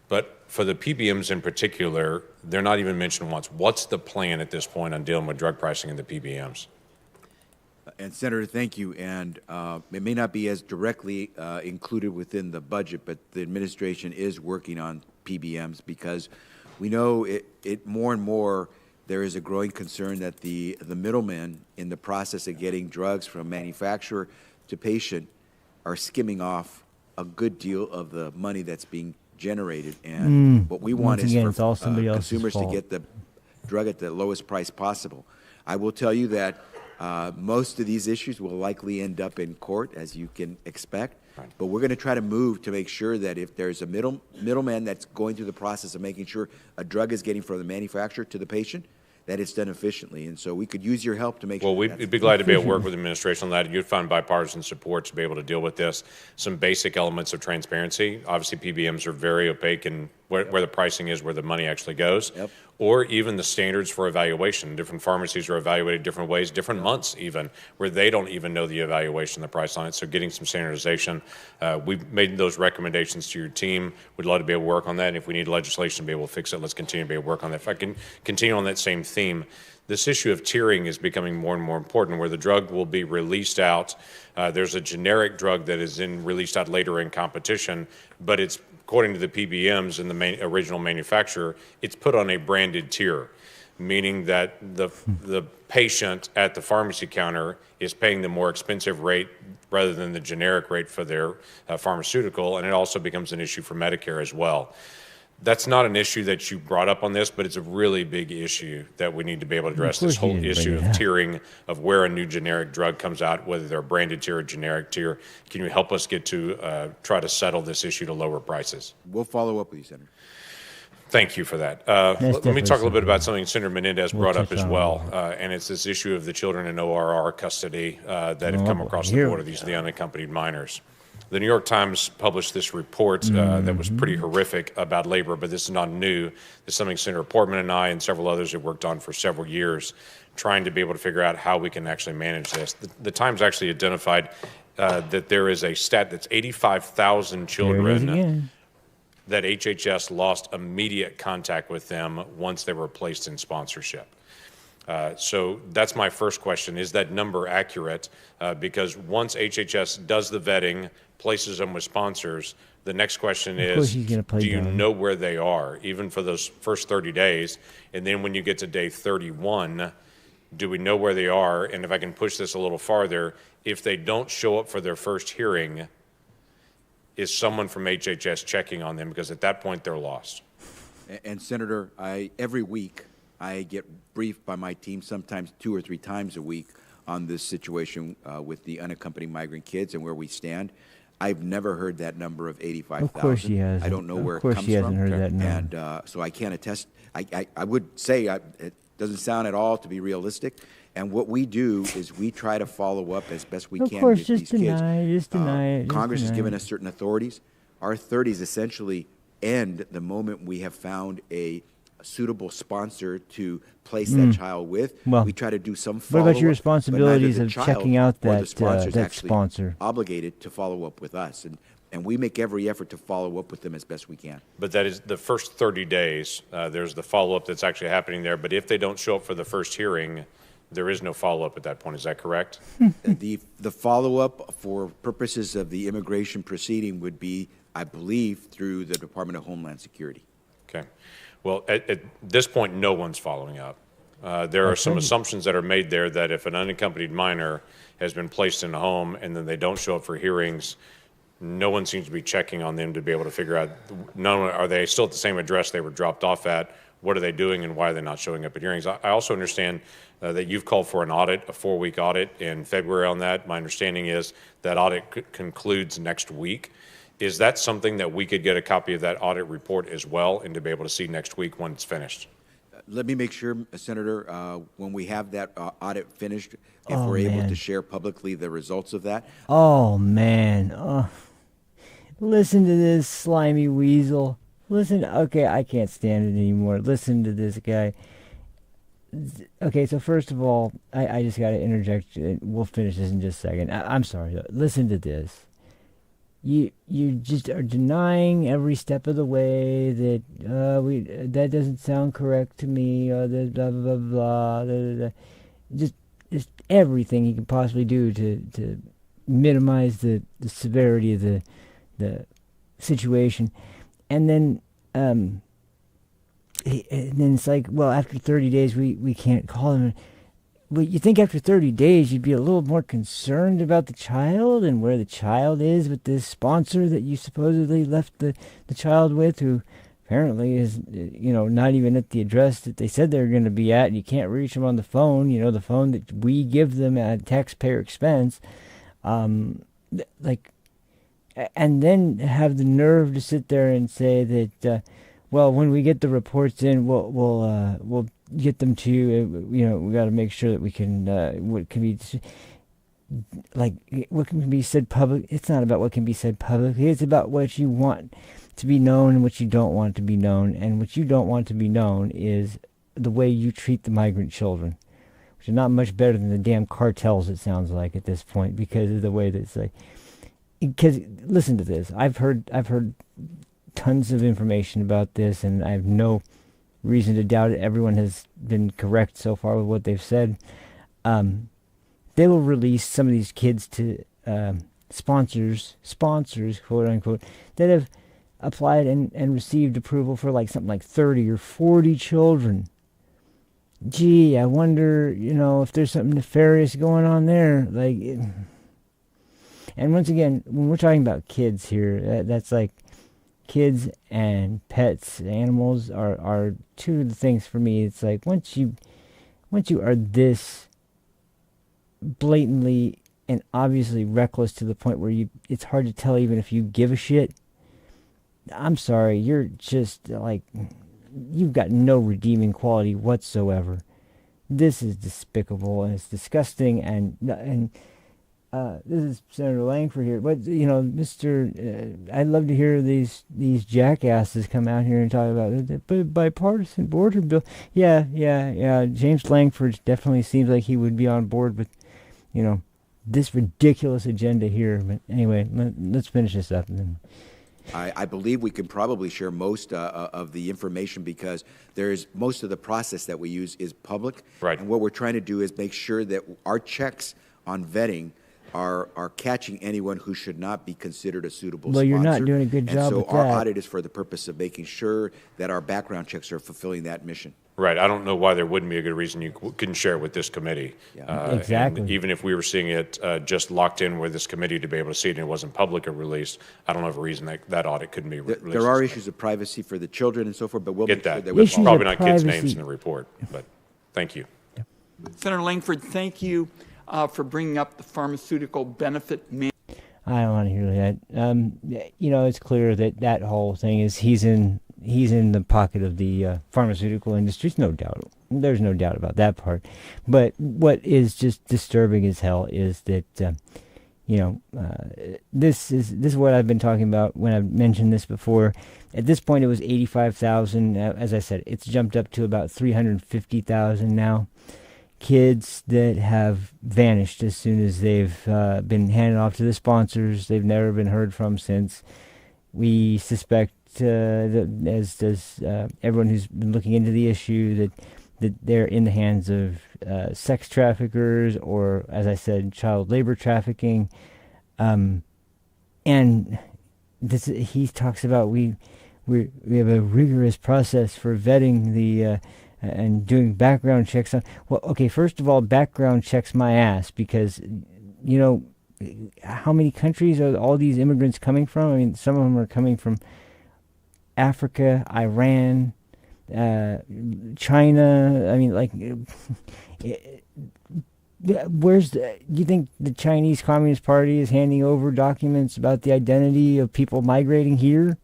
But for the PBMs in particular, they're not even mentioned once. What's the plan at this point on dealing with drug pricing in the PBMs? And Senator, thank you. And it may not be as directly included within the budget, but the administration is working on PBMs because we know it more and more there is a growing concern that the middlemen in the process of getting drugs from manufacturer to patient are skimming off a good deal of the money that's being generated, and what we want is for consumers to get the drug at the lowest price possible. I will tell you that most of these issues will likely end up in court, as you can expect, but we're going to try to move to make sure that if there's a middleman that's going through the process of making sure a drug is getting from the manufacturer to the patient, that it's done efficiently. And so we could use your help to make sure. Well, we'd be glad to be able to work with the administration on that. You'd find bipartisan support to be able to deal with this. Some basic elements of transparency. Obviously, PBMs are very opaque in where the pricing is, where the money actually goes. Yep. or even the standards for evaluation. Different pharmacies are evaluated different ways, different months even, where they don't even know the evaluation, the price on it. So getting some standardization. We've made those recommendations to your team. We'd love to be able to work on that. And if we need legislation to be able to fix it, let's continue to be able to work on that. If I can continue on that same theme, this issue of tiering is becoming more and more important, where the drug will be released out. There's a generic drug that is released out later in competition, but it's, according to the PBMs and the original manufacturer, it's put on a branded tier, meaning that the patient at the pharmacy counter is paying the more expensive rate rather than the generic rate for their pharmaceutical, and it also becomes an issue for Medicare as well. That's not an issue that you brought up on this, but it's a really big issue that we need to be able to address, this whole issue of tiering of where a new generic drug comes out, whether they're a branded tier or generic tier. Can you help us get to try to settle this issue to lower prices? We'll follow up with you, Senator. Thank you for that. Let me talk a little bit about something Senator Menendez brought up as well, and it's this issue of the children in ORR custody that have come across the border. These are the unaccompanied minors. The New York Times published this report that was pretty horrific about labor, but this is not new. This is something Senator Portman and I and several others have worked on for several years, trying to be able to figure out how we can actually manage this. The Times actually identified that there is a stat that's 85,000 children that HHS lost immediate contact with them once they were placed in sponsorship. So that's my first question. Is that number accurate? Because once HHS does the vetting, places them with sponsors, the next question is, do you know where they are, even for those first 30 days? And then when you get to day 31, do we know where they are? And if I can push this a little farther, if they don't show up for their first hearing, is someone from HHS checking on them? Because at that point, they're lost. And Senator, every week I get briefed by my team, sometimes 2 or 3 times a week, on this situation with the unaccompanied migrant kids and where we stand. I've never heard that number of 85,000. Of course he hasn't. I don't know where it comes from. Of course he hasn't heard that number. And so I can't attest. I would say it doesn't sound at all to be realistic. And what we do is we try to follow up as best we can with these kids. Just deny it. Congress has given us certain authorities. Our authorities essentially end the moment we have found a suitable sponsor to place that child with. Well, we try to do some follow-up. What about your responsibilities of checking out that that sponsor? Obligated to follow up with us, and we make every effort to follow up with them as best we can. But that is the first 30 days. There's the follow-up that's actually happening there. But if they don't show up for the first hearing, there is no follow-up at that point. Is that correct? The follow-up for purposes of the immigration proceeding would be, I believe, through the Department of Homeland Security. Okay. Well, at this point, no one's following up. There are some assumptions that are made there that if an unaccompanied minor has been placed in a home and then they don't show up for hearings, no one seems to be checking on them to be able to figure out, are they still at the same address they were dropped off at? What are they doing and why are they not showing up at hearings? I also understand that you've called for an audit, a 4-week audit in February on that. My understanding is that audit concludes next week. Is that something that we could get a copy of that audit report as well and to be able to see next week when it's finished? Let me make sure, Senator, when we have that audit finished, if we're able to share publicly the results of that. Oh, man. Listen to this slimy weasel. Listen, okay, I can't stand it anymore. Listen to this guy. Okay, so first of all, I just got to interject. We'll finish this in just a second. I'm sorry. Listen to this. You just are denying every step of the way that that doesn't sound correct to me. Blah blah blah blah. Blah. Just everything you can possibly do to minimize the severity of the situation, and then it's like, well, after 30 days we can't call him. Well, you think after 30 days you'd be a little more concerned about the child and where the child is with this sponsor that you supposedly left the child with, who apparently is, not even at the address that they said they were going to be at, and you can't reach them on the phone, the phone that we give them at taxpayer expense. And then have the nerve to sit there and say that, well, when we get the reports in, we'll get them to you. We got to make sure that we can. What can be? like what can be said public. It's not about what can be said publicly. It's about what you want to be known and what you don't want to be known. And what you don't want to be known is the way you treat the migrant children, which is not much better than the damn cartels, it sounds like at this point, because of the way that it's like. Because listen to this, I've heard tons of information about this, and I have no reason to doubt it. Everyone has been correct so far with what they've said. They will release some of these kids to sponsors, quote unquote, that have applied and received approval for like something like 30 or 40 children. Gee, I wonder, if there's something nefarious going on there. And once again, when we're talking about kids here, that's like kids and pets, animals are two of the things for me. It's like once you are this blatantly and obviously reckless to the point where it's hard to tell even if you give a shit. I'm sorry, you're just like, you've got no redeeming quality whatsoever. This is despicable and it's disgusting, and this is Senator Langford here. But I'd love to hear these jackasses come out here and talk about the bipartisan border bill. Yeah. James Langford definitely seems like he would be on board with, this ridiculous agenda here. But anyway, let's finish this up. And then. I believe we can probably share most of the information, because most of the process that we use is public. Right. And what we're trying to do is make sure that our checks on vetting are catching anyone who should not be considered a suitable sponsor. Well, you're not doing a good job with that. And so our that. audit is for the purpose of making sure that our background checks are fulfilling that mission. Right. I don't know why there wouldn't be a good reason you couldn't share it with this committee. Yeah. Exactly. And even if we were seeing it just locked in with this committee to be able to see it and it wasn't public or released, I don't know of a reason that audit couldn't be released. There are issues of privacy for the children and so forth, but we'll Get make sure that. that But we probably not kids' privacy. names in the report, but thank you. Senator Langford, thank you for bringing up the pharmaceutical benefit I don't want to hear that. It's clear that whole thing is he's in the pocket of the pharmaceutical industries, no doubt. There's no doubt about that part. But what is just disturbing as hell is that this is what I've been talking about when I've mentioned this before. At this point, it was 85,000. As I said, it's jumped up to about 350,000 now. Kids that have vanished as soon as they've been handed off to the sponsors. They've never been heard from since. We suspect, as does everyone who's been looking into the issue, that they're in the hands of sex traffickers or, as I said, child labor trafficking. And he talks about we have a rigorous process for vetting the and doing background checks on. Well, okay, first of all, background checks my ass, because how many countries are all these immigrants coming from? I mean, some of them are coming from Africa, Iran, China. I mean, do you think the Chinese Communist Party is handing over documents about the identity of people migrating here?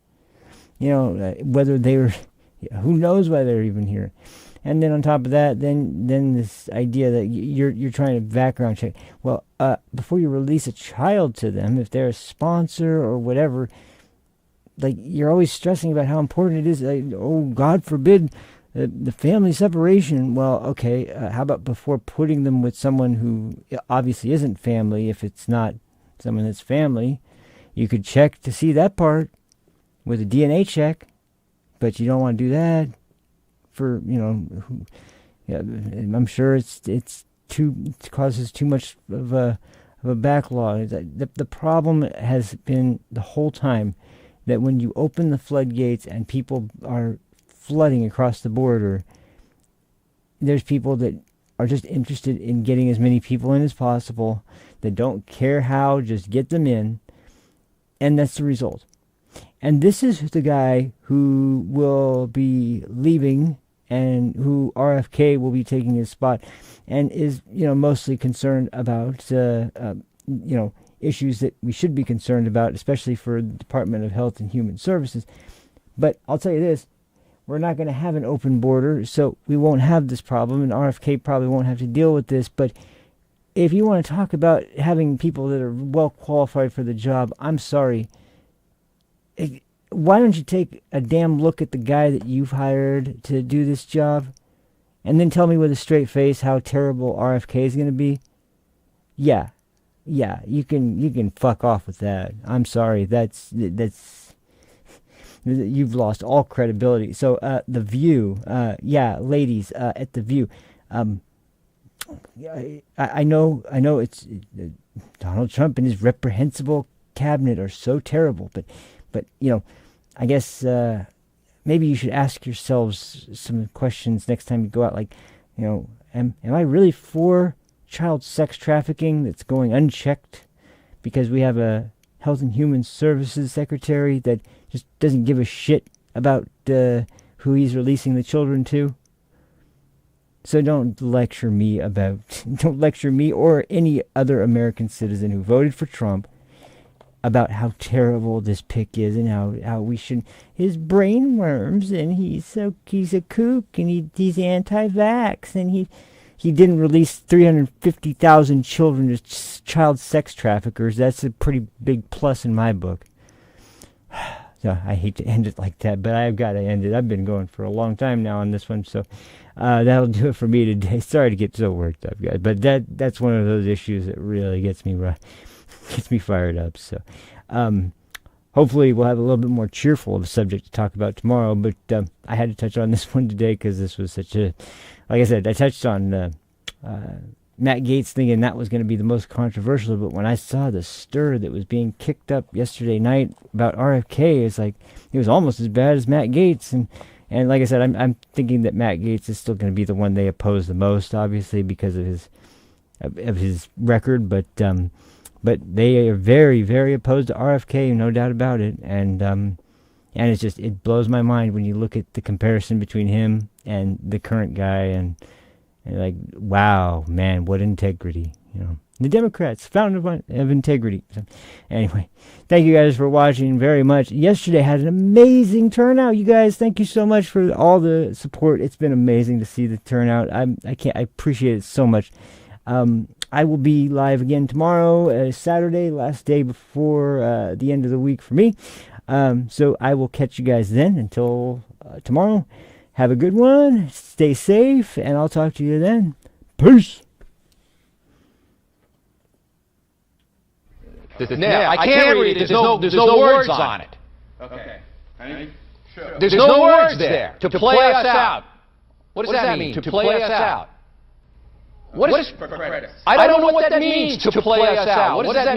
Whether they were, who knows why they're even here. And then on top of that, then this idea that you're trying to background check. Well, before you release a child to them, if they're a sponsor or whatever, you're always stressing about how important it is. God forbid the family separation. Well, okay, how about before putting them with someone who obviously isn't family? If it's not someone that's family, you could check to see that part with a DNA check, but you don't want to do that. For I'm sure it causes too much of a backlog. The problem has been the whole time that when you open the floodgates and people are flooding across the border, there's people that are just interested in getting as many people in as possible, that don't care how, just get them in, and that's the result. And this is the guy who will be leaving and who RFK will be taking his spot, and is, mostly concerned about, issues that we should be concerned about, especially for the Department of Health and Human Services. But I'll tell you this, we're not going to have an open border, so we won't have this problem, and RFK probably won't have to deal with this, but if you want to talk about having people that are well qualified for the job, I'm sorry. Why don't you take a damn look at the guy that you've hired to do this job, and then tell me with a straight face how terrible RFK is going to be? Yeah, you can fuck off with that. I'm sorry, that's you've lost all credibility. So The View, ladies, at The View, I know it's Donald Trump and his reprehensible cabinet are so terrible, but I guess maybe you should ask yourselves some questions next time you go out, like, am I really for child sex trafficking that's going unchecked because we have a Health and Human Services secretary that just doesn't give a shit about who he's releasing the children to? So don't lecture me or any other American citizen who voted for Trump about how terrible this pick is and how we should, his brain worms, and he's a kook, and he's anti-vax, and he didn't release 350,000 children as child sex traffickers. That's a pretty big plus in my book. So I hate to end it like that, but I've got to end it. I've been going for a long time now on this one, so that'll do it for me today. Sorry to get so worked up, guys, but that's one of those issues that really gets me fired up. So hopefully we'll have a little bit more cheerful of a subject to talk about tomorrow, but I had to touch on this one today because this was such a, like I said, I touched on Matt Gaetz thinking that was going to be the most controversial, but when I saw the stir that was being kicked up yesterday night about RFK, it's like it was almost as bad as Matt Gaetz, and like I said, I'm thinking that Matt Gaetz is still going to be the one they oppose the most, obviously because of his record, but they are very, very opposed to RFK, no doubt about it, and it blows my mind when you look at the comparison between him and the current guy, and like, wow, man, what integrity, The Democrats, fountain of integrity. So, anyway, thank you guys for watching very much. Yesterday had an amazing turnout, you guys. Thank you so much for all the support. It's been amazing to see the turnout. I appreciate it so much. I will be live again tomorrow, Saturday, last day before the end of the week for me. So I will catch you guys then. Until tomorrow, have a good one, stay safe, and I'll talk to you then. Peace! I can't read it. There's no words on it. Okay. There's no words there. To play us out. What does that mean? To play us out. What is? I don't know what that means. To play us out. What does that mean?